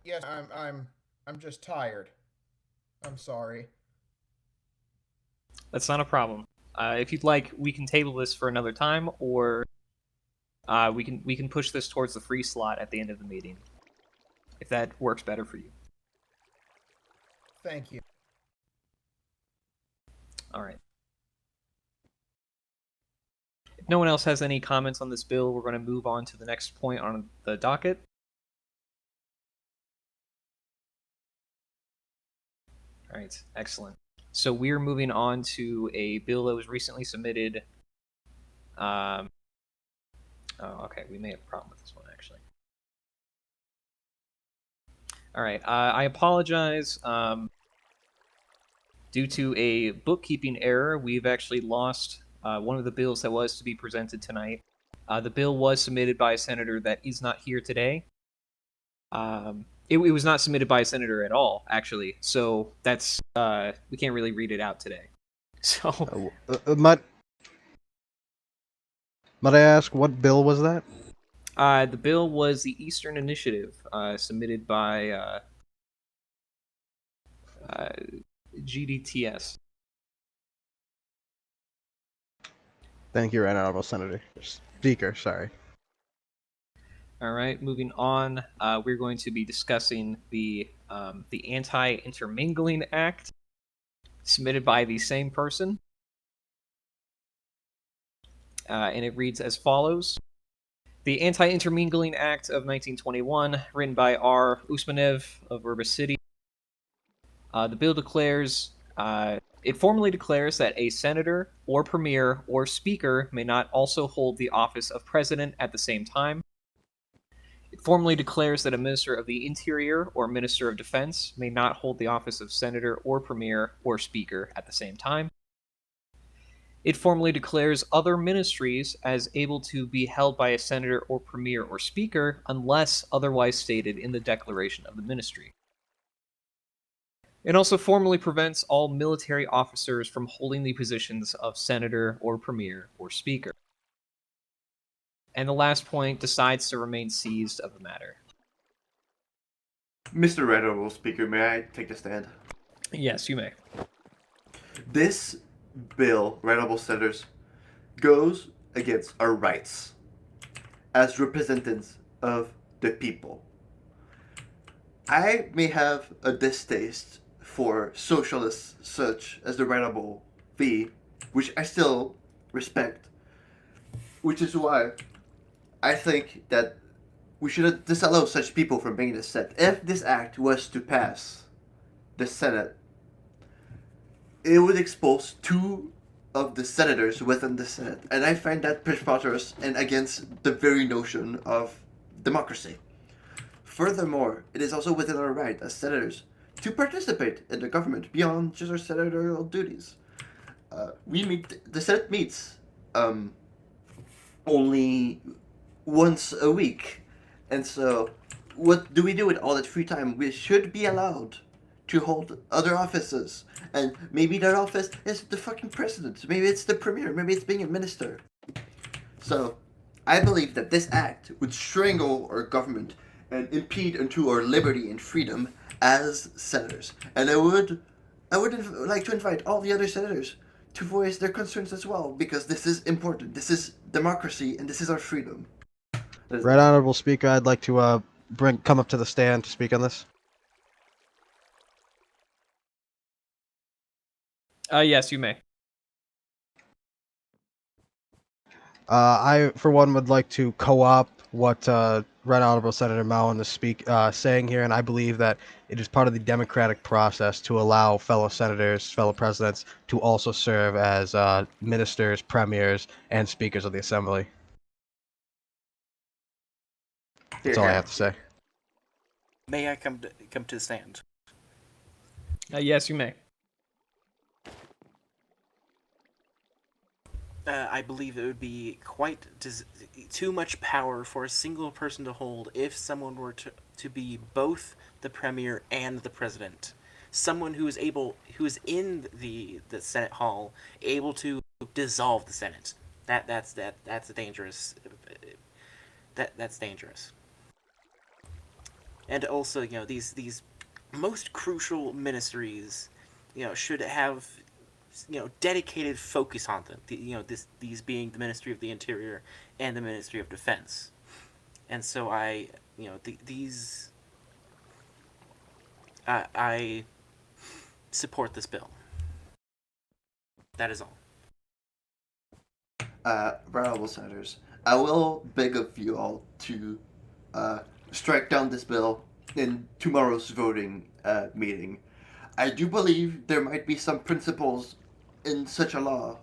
Yes, I'm just tired. I'm sorry. That's not a problem. If you'd like, we can table this for another time, or we can push this towards the free slot at the end of the meeting, if that works better for you. Thank you. All right. If no one else has any comments on this bill, we're going to move on to the next point on the docket. All right, excellent. So we're moving on to a bill that was recently submitted. Oh, okay, we may have a problem with this one, actually. All right, I apologize. Due to a bookkeeping error, we've actually lost one of the bills that was to be presented tonight. The bill was submitted by a senator that is not here today. It was not submitted by a senator at all, actually. So that's we can't really read it out today. So might I ask what bill was that? The bill was the Eastern Initiative, submitted by GDTS. Thank you, Right Honorable Senator. Speaker, sorry. All right, moving on. We're going to be discussing the Anti-Intermingling Act, submitted by the same person. and it reads as follows. The Anti-Intermingling Act of 1921, written by R. Usmanev of Urbis City. The bill declares, it formally declares that a senator or premier or speaker may not also hold the office of president at the same time. It formally declares that a minister of the interior or minister of defense may not hold the office of senator or premier or speaker at the same time. It formally declares other ministries as able to be held by a senator or premier or speaker unless otherwise stated in the declaration of the ministry. It also formally prevents all military officers from holding the positions of senator or premier or speaker. And the last point decides to remain seized of the matter. Mr. Right Honorable Speaker, may I take the stand? Yes, you may. This bill, Right Honorable Senators, goes against our rights as representatives of the people. I may have a distaste for socialists such as the Right Honorable V, which I still respect, which is why I think that we should disallow such people from being in the Senate. If this act was to pass the Senate, it would expose two of the senators within the Senate, and I find that preposterous and against the very notion of democracy. Furthermore, it is also within our right as senators to participate in the government beyond just our senatorial duties. The Senate meets only once a week, and so what do we do with all that free time? We should be allowed to hold other offices, and maybe that office is the fucking president, maybe it's the premier, maybe it's being a minister. So I believe that this act would strangle our government and impede unto our liberty and freedom as senators. And I would like to invite all the other senators to voice their concerns as well, because this is important. This is democracy, and this is our freedom. Right Honorable Speaker, I'd like to come up to the stand to speak on this. Yes, you may. I, for one, would like to co-opt what Right Honorable Senator Mowen is saying here, and I believe that it is part of the democratic process to allow fellow senators, fellow presidents, to also serve as ministers, premiers, and speakers of the assembly. That's all I have to say. May I come to the stand? Yes, you may. I believe it would be quite too much power for a single person to hold if someone were to be both the premier and the president. Someone who is in the Senate hall, able to dissolve the Senate. That's dangerous. That's dangerous. And also, these most crucial ministries, should have dedicated focus on them. These being the Ministry of the Interior and the Ministry of Defense. And so I support this bill. That is all. Honorable Senators, I will beg of you all to strike down this bill in tomorrow's voting meeting. I do believe there might be some principles in such a law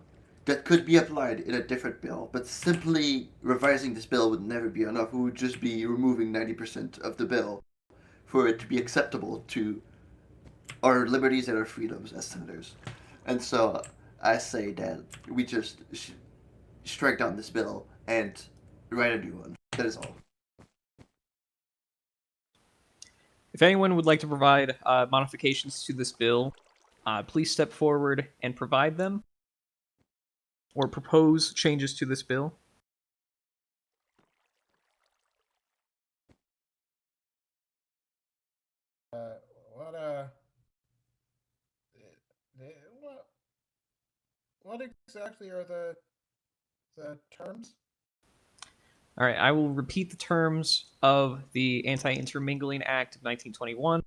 that could be applied in a different bill, but simply revising this bill would never be enough. We would just be removing 90% of the bill for it to be acceptable to our liberties and our freedoms as senators. And so I say that we just strike down this bill and write a new one. That is all. If anyone would like to provide modifications to this bill, please step forward and provide them, or propose changes to this bill. What exactly are the terms? All right, I will repeat the terms of the Anti-Intermingling Act of 1921.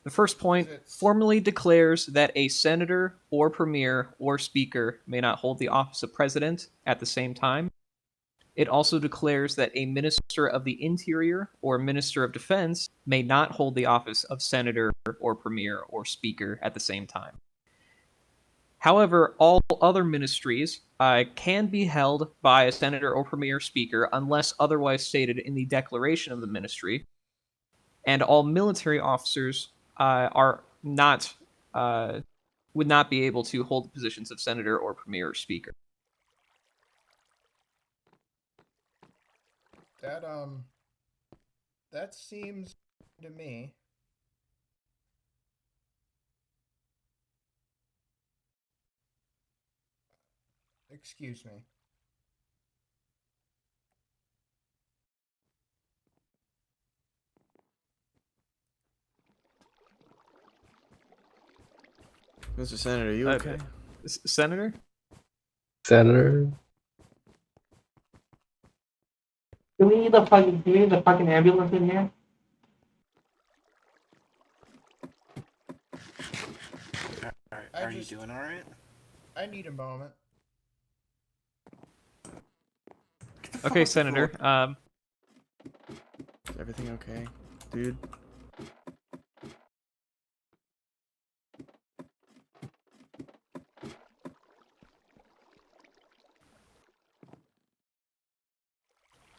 The first point formally declares that a senator or premier or speaker may not hold the office of president at the same time. It also declares that a Minister of the Interior or Minister of Defense may not hold the office of Senator or Premier or Speaker at the same time. However, all other ministries can be held by a Senator or Premier Speaker unless otherwise stated in the declaration of the ministry, and all military officers are not would not be able to hold the positions of Senator or Premier or Speaker. That seems to me. Excuse me. Mr. Senator, you okay? Senator? Senator. Do we need the fucking ambulance in here? Alright, are you doing alright? I need a moment. Okay, Senator. Is everything okay, dude?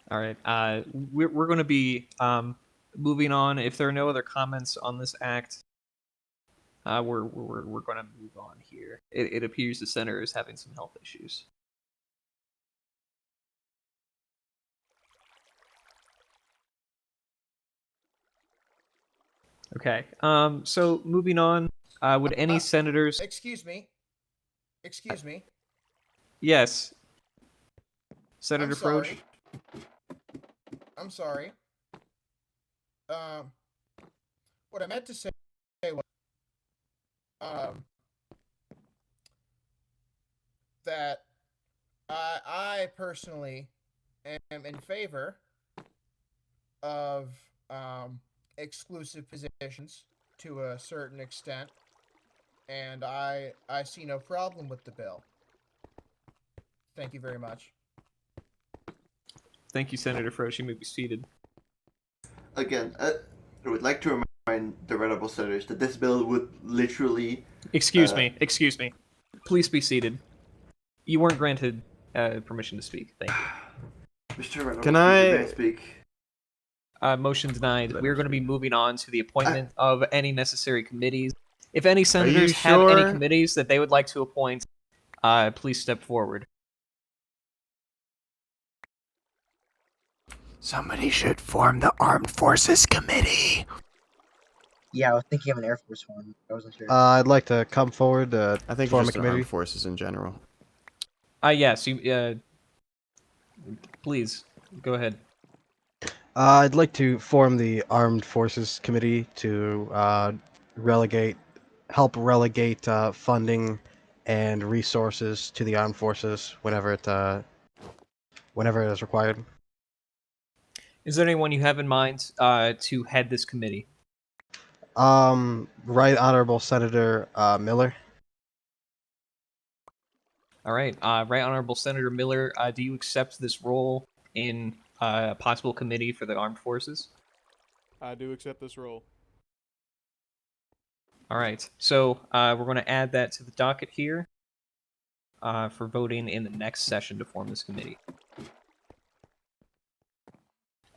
All right. We're going to be moving on. If there are no other comments on this act, we're going to move on here. It appears the senator is having some health issues. Okay. So moving on, would any senators? Excuse me. Excuse me. Yes. Senator Froge. I'm sorry. What I meant to say was, that I personally am in favor of exclusive positions to a certain extent, and I see no problem with the bill. Thank you very much. Thank you, Senator Froge. You may be seated. Again, I would like to remind the Honorable Senators that this bill would literally... Excuse me. Please be seated. You weren't granted permission to speak. Thank you. Mr. Honorable Can Speaker, may I speak? Motion denied. We're going to be moving on to the appointment of any necessary committees. If any senators have any committees that they would like to appoint, please step forward. Somebody should form the Armed Forces Committee. Yeah, I was thinking of an Air Force one. I wasn't sure. I'd like to come forward to I think form just a the committee. armed forces in general. Yes, you. Please go ahead. I'd like to form the Armed Forces Committee to help relegate funding and resources to the armed forces whenever it is required. Is there anyone you have in mind to head this committee? Right Honorable Senator Miller. All right, Right Honorable Senator Miller, do you accept this role in a possible committee for the armed forces? I do accept this role. All right, so we're going to add that to the docket here for voting in the next session to form this committee.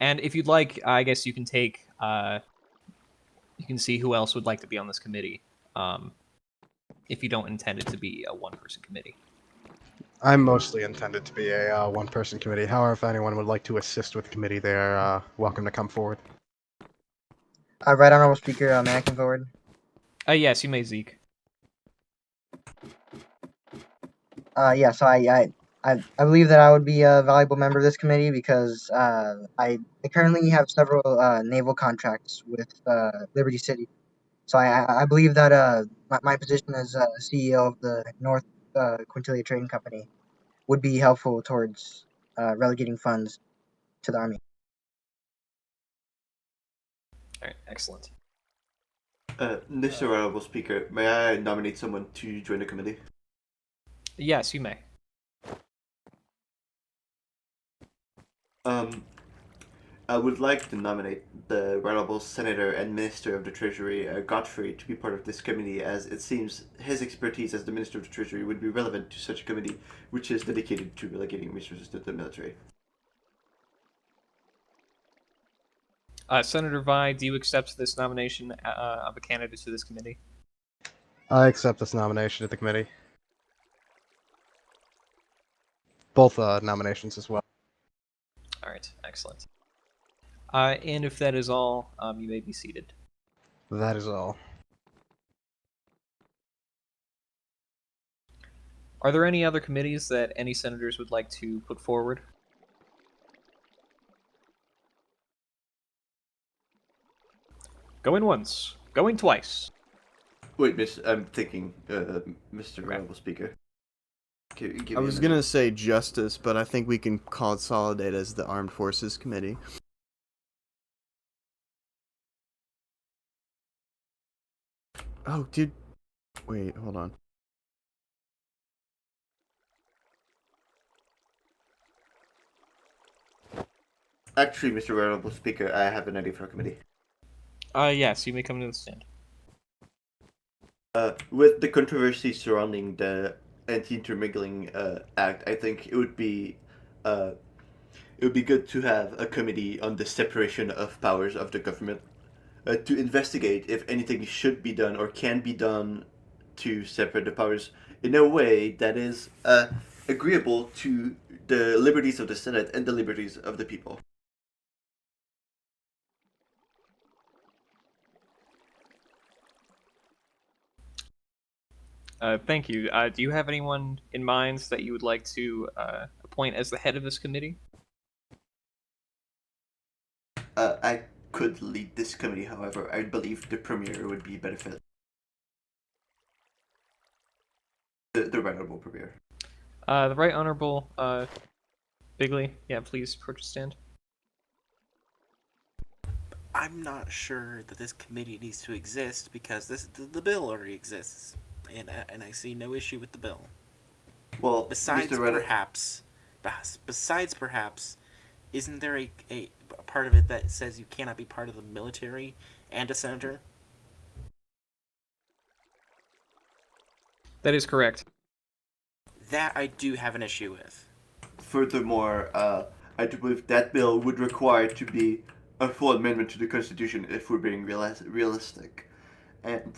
And if you'd like, I guess you can take, you can see who else would like to be on this committee if you don't intend it to be a one-person committee. I'm mostly intended to be a one-person committee. However, if anyone would like to assist with the committee, they're welcome to come forward. Right Honorable Speaker, may I come forward? Yes, you may, Zeke. Yeah, so I believe that I would be a valuable member of this committee because I currently have several naval contracts with Liberty City. So I believe that my position as CEO of the North Quintilia Trading Company would be helpful towards relegating funds to the Army. All right, excellent. Mr. Honorable Speaker, may I nominate someone to join the committee? Yes, you may. I would like to nominate the Honorable Senator and Minister of the Treasury, Godfrey, to be part of this committee, as it seems his expertise as the Minister of the Treasury would be relevant to such a committee, which is dedicated to relegating resources to the military. Senator Vi, do you accept this nomination of a candidate to this committee? I accept this nomination to the committee. Both nominations as well. All right, excellent. And if that is all, you may be seated. That is all. Are there any other committees that any senators would like to put forward? Going once, going twice. Wait, I'm thinking, Mr. Honorable Speaker. I was gonna say justice, but I think we can consolidate as the Armed Forces Committee. Oh, dude. Wait, hold on. Actually, Mr. Honorable Speaker, I have an idea for a committee. Yes, you may come to the stand. With the controversy surrounding the Anti-Intermingling Act, I think it would be good to have a committee on the separation of powers of the government to investigate if anything should be done or can be done to separate the powers in a way that is agreeable to the liberties of the Senate and the liberties of the people. Thank you. Do you have anyone in mind that you would like to appoint as the head of this committee? I could lead this committee, however, I believe the Premier would be better fit. The Right Honorable Premier. The Right Honorable Bigley, yeah, please approach the stand. I'm not sure that this committee needs to exist because the bill already exists, and I see no issue with the bill. Well, Besides, perhaps, isn't there a part of it that says you cannot be part of the military and a senator? That is correct. That I do have an issue with. Furthermore, I do believe that bill would require to be a full amendment to the Constitution if we're being realistic. And,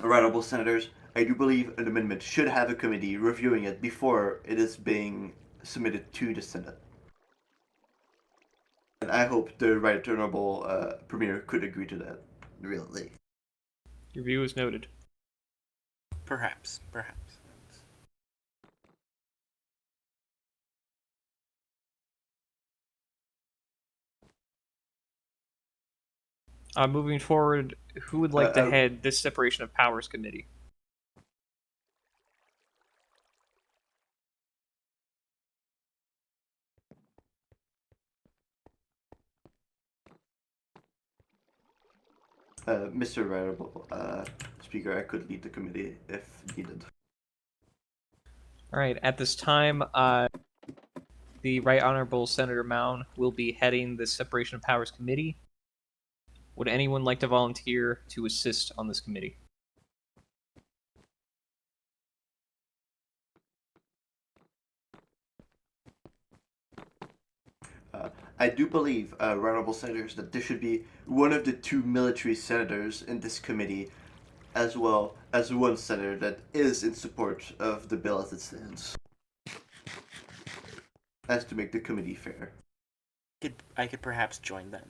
honorable senators, I do believe an amendment should have a committee reviewing it before it is being submitted to the Senate. And I hope the Right Honorable Premier could agree to that, really. Your view is noted. Perhaps. Moving forward, who would like to head this separation of powers committee? Mr. Right Honorable Speaker, I could lead the committee if needed. All right, at this time, the Right Honorable Senator Mound will be heading the separation of powers committee. Would anyone like to volunteer to assist on this committee? I do believe, honorable senators, that there should be one of the two military senators in this committee, as well as one senator that is in support of the bill as it stands, as to make the committee fair. I could perhaps join them.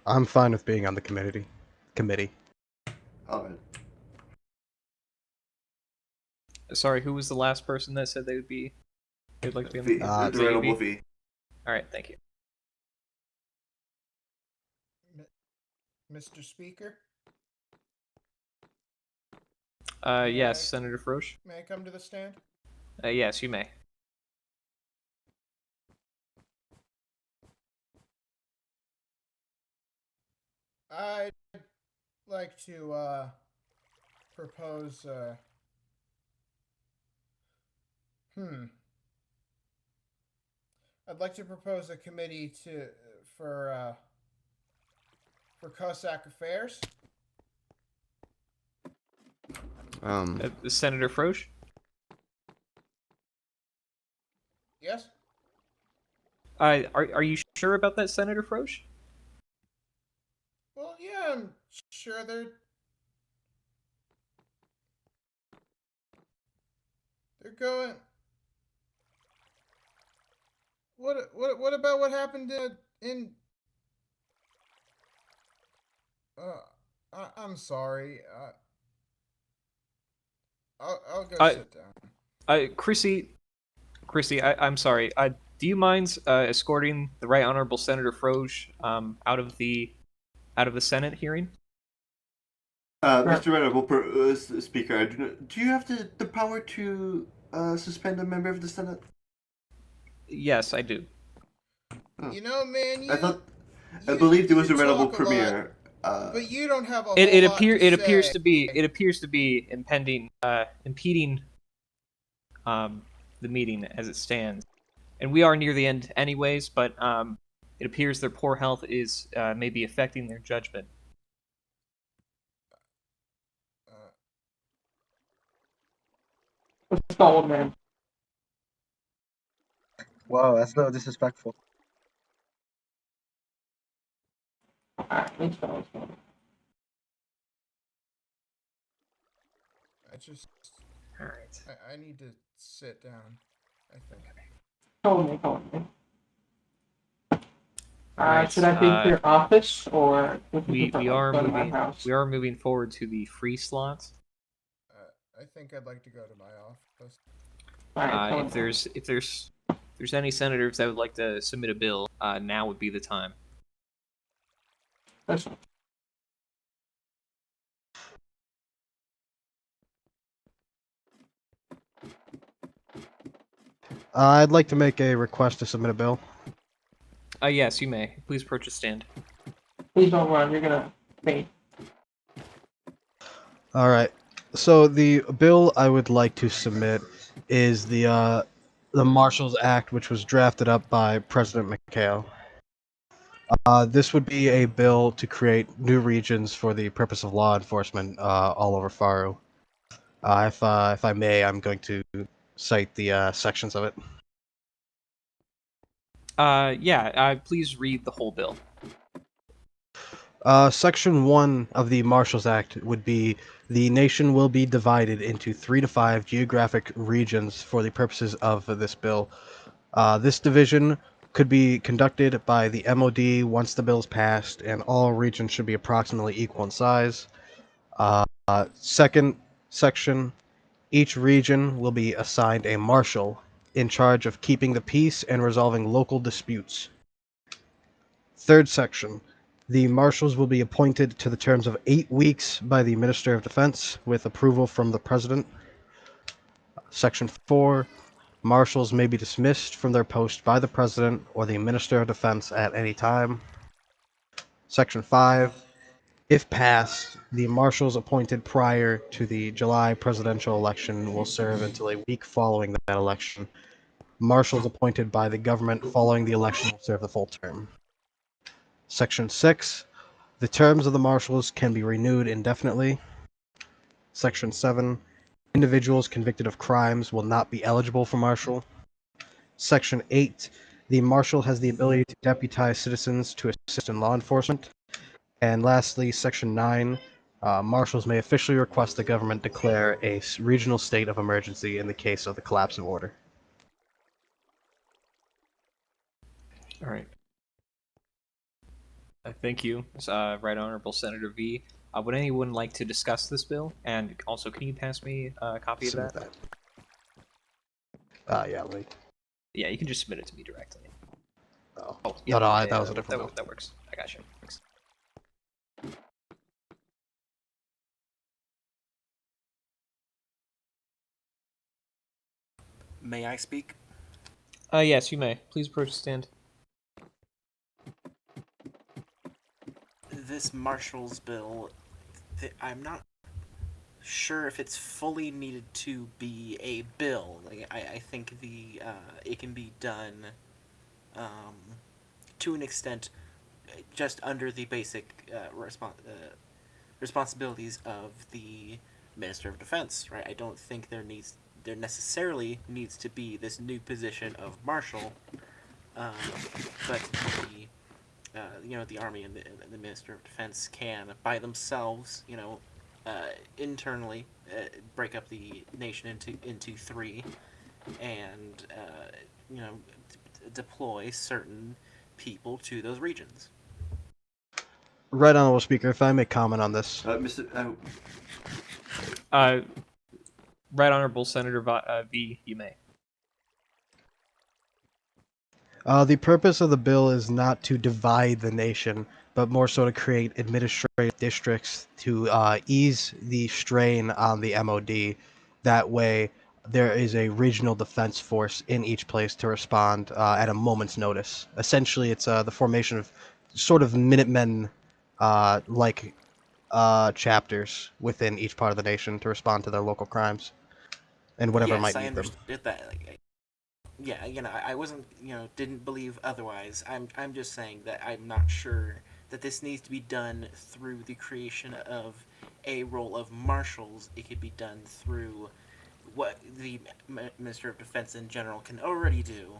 I'm fine with being on the committee. All right. Sorry, who was the last person that said they'd like to be on the The Honorable V. All right, thank you. Mr. Speaker? Yes, Senator Frosch. May I come to the stand? Yes, you may. I'd like to propose I'd like to propose a committee for Cossack affairs. Senator Frosch? Yes. Are you sure about that, Senator Frosch? Well, yeah, I'm sure they're going. What about what happened in I'm sorry. I'll go sit down. I'm sorry. Do you mind escorting the Right Honorable Senator Froge out of the Senate hearing? Mr. Venerable Speaker, do you have the power to suspend a member of the Senate? Yes, I do. You know, man, I believe there was a Venerable talk a Premier. but you don't have a whole It lot to appears say. to be impeding the meeting as it stands, and we are near the end anyways. But it appears their poor health is maybe affecting their judgment. Let's go, old man. Whoa, that's a little disrespectful. Alright, let's go. All right. I need to sit down. I think. Hold me. Right, should I be to your office or we are go to my house? moving forward to the free slots. I think I'd like to go to my office. If there's any senators that would like to submit a bill, now would be the time. I'd like to make a request to submit a bill. Yes, you may. Please approach a stand. Please don't run. You're gonna faint. All right. So the bill I would like to submit is the Marshals Act, which was drafted up by President McHale. This would be a bill to create new regions for the purpose of law enforcement all over Faru. If I may, I'm going to cite the sections of it. Please read the whole bill. Section 1 of the Marshals Act would be the nation will be divided into 3 to 5 geographic regions for the purposes of this bill. This division could be conducted by the MoD once the bill is passed, and all regions should be approximately equal in size. Second section, each region will be assigned a marshal in charge of keeping the peace and resolving local disputes. Third section, the marshals will be appointed to the terms of 8 weeks by the Minister of Defense with approval from the President. Section 4, marshals may be dismissed from their post by the President or the Minister of Defense at any time. Section 5, if passed, the marshals appointed prior to the July presidential election will serve until a week following that election. Marshals appointed by the government following the election will serve the full term. Section 6, the terms of the marshals can be renewed indefinitely. Section 7, individuals convicted of crimes will not be eligible for marshal. Section 8, the marshal has the ability to deputize citizens to assist in law enforcement. And lastly, Section 9, marshals may officially request the government declare a regional state of emergency in the case of the collapse of order. All right. Thank you, Right Honorable Senator V. Would anyone like to discuss this bill? And also, can you pass me a copy of that? Yeah, like. Yeah, you can just submit it to me directly. Oh, yeah, no, that was a different bill. That works. I got you. Thanks. May I speak? Yes, you may. Please approach the stand. This Marshall's bill, I'm not sure if it's fully needed to be a bill. Like, I think it can be done to an extent, just under the basic responsibilities of the Minister of Defense, right? I don't think there necessarily needs to be this new position of marshal, but the Army and the Minister of Defense can, by themselves, internally break up the nation into three, and deploy certain people to those regions. Right Honorable Speaker, if I may comment on this. Mr. Right Honorable Senator V, you may. The purpose of the bill is not to divide the nation, but more so to create administrative districts to ease the strain on the MOD. That way, there is a regional defense force in each place to respond at a moment's notice. Essentially, it's the formation of sort of Minutemen chapters within each part of the nation to respond to their local crimes and whatever might Yes, I need them. understood that. I wasn't, didn't believe otherwise. I'm just saying that I'm not sure that this needs to be done through the creation of a role of marshals. It could be done through what the Minister of Defense in general can already do.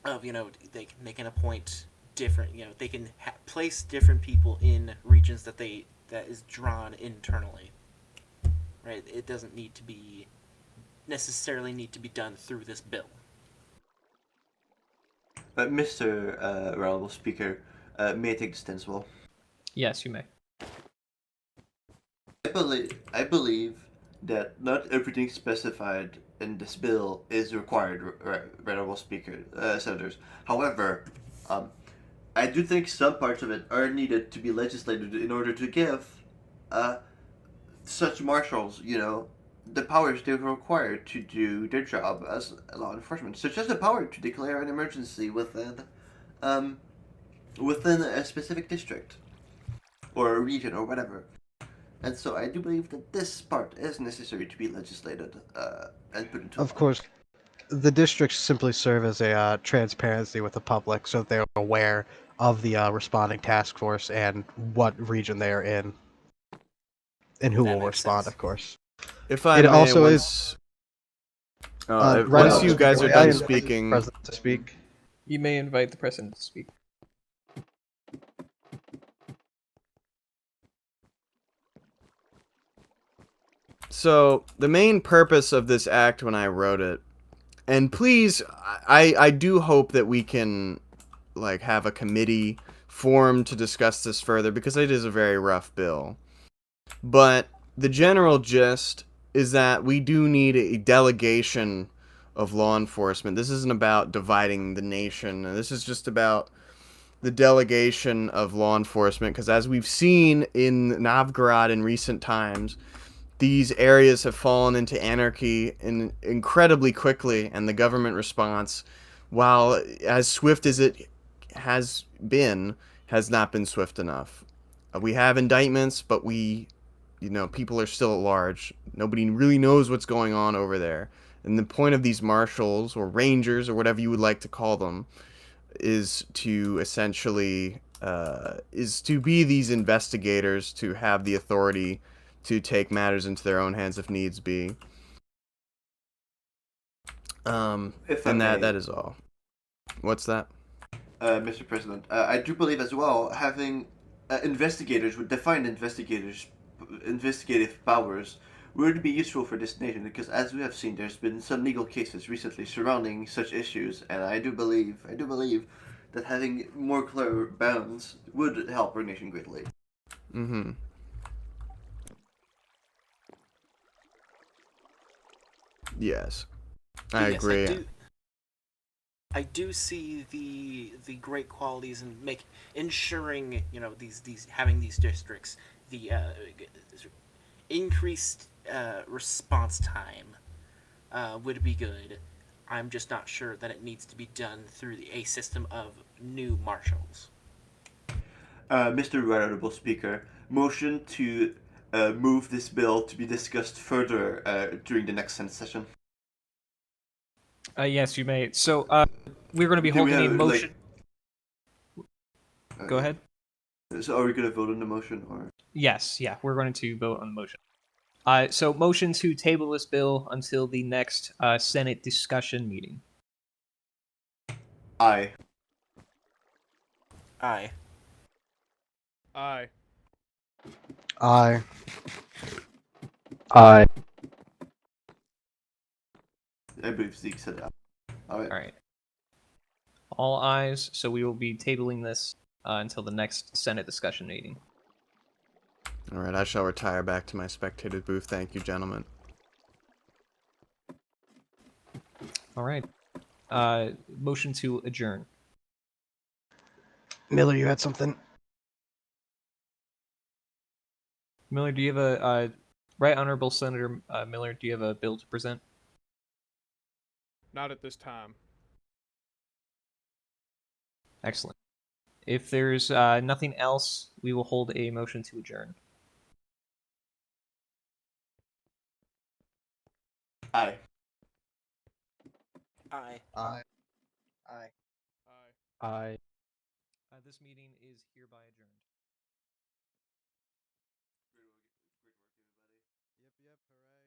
They can appoint different, they can place different people in regions that is drawn internally. Right? It doesn't necessarily need to be done through this bill. Mr. Honorable Speaker, may I take the stance well? Yes, you may. I believe that not everything specified in this bill is required, right, Honorable Speaker, Senators. However, I do think some parts of it are needed to be legislated in order to give such marshals, the powers they require to do their job as law enforcement, such as the power to declare an emergency within a specific district or a region or whatever. And so I do believe that this part is necessary to be legislated and put into law. Of course, the districts simply serve as a transparency with the public so that they're aware of the responding task force and what region they are in and who will respond, of course. If I It may, also once, Right once now, you guys are I done invite the speaking, President to speak. You may invite the President to speak. so the main purpose of this act when I wrote it, and please, I do hope that we can have a committee formed to discuss this further, because it is a very rough bill. But the general gist is that we do need a delegation of law enforcement. This isn't about dividing the nation. This is just about the delegation of law enforcement, because as we've seen in Novgorod in recent times, these areas have fallen into anarchy incredibly quickly, and the government response, while as swift as it has not been swift enough. We have indictments, but people are still at large. Nobody really knows what's going on over there. And the point of these marshals or rangers or whatever you would like to call them is to essentially be these investigators, to have the authority to take matters into their own hands if needs be. And that is all. What's that? Mr. President, I do believe as well having investigators with defined investigative powers would be useful for this nation, because as we have seen, there's been some legal cases recently surrounding such issues, and I do believe that having more clear bounds would help our nation greatly. Mm-hmm. Yes, I agree. I do see the great qualities in ensuring these having these districts, the increased response time would be good. I'm just not sure that it needs to be done through a system of new marshals. Mr. Honorable Speaker, motion to move this bill to be discussed further during the next Senate session. Yes, you may. So, we're going to be Do we holding a have, motion. Go yeah. ahead. So are we going to vote on the motion, or? Yes, yeah, we're going to vote on the motion. So motion to table this bill until the next Senate discussion meeting. Aye. Aye. Aye. Aye. Aye. I believe Zeke said aye. Alright. All right. All ayes. So we will be tabling this until the next Senate discussion meeting. All right, I shall retire back to my spectator booth. Thank you, gentlemen. All right. Motion to adjourn. Miller, you had something? Miller, do you have a right honorable Senator Miller? Do you have a bill to present? Not at this time. Excellent. If there's nothing else, we will hold a motion to adjourn. Aye. Aye. Aye. Aye. Aye. Aye. This meeting is hereby adjourned. Yep, yep, hooray.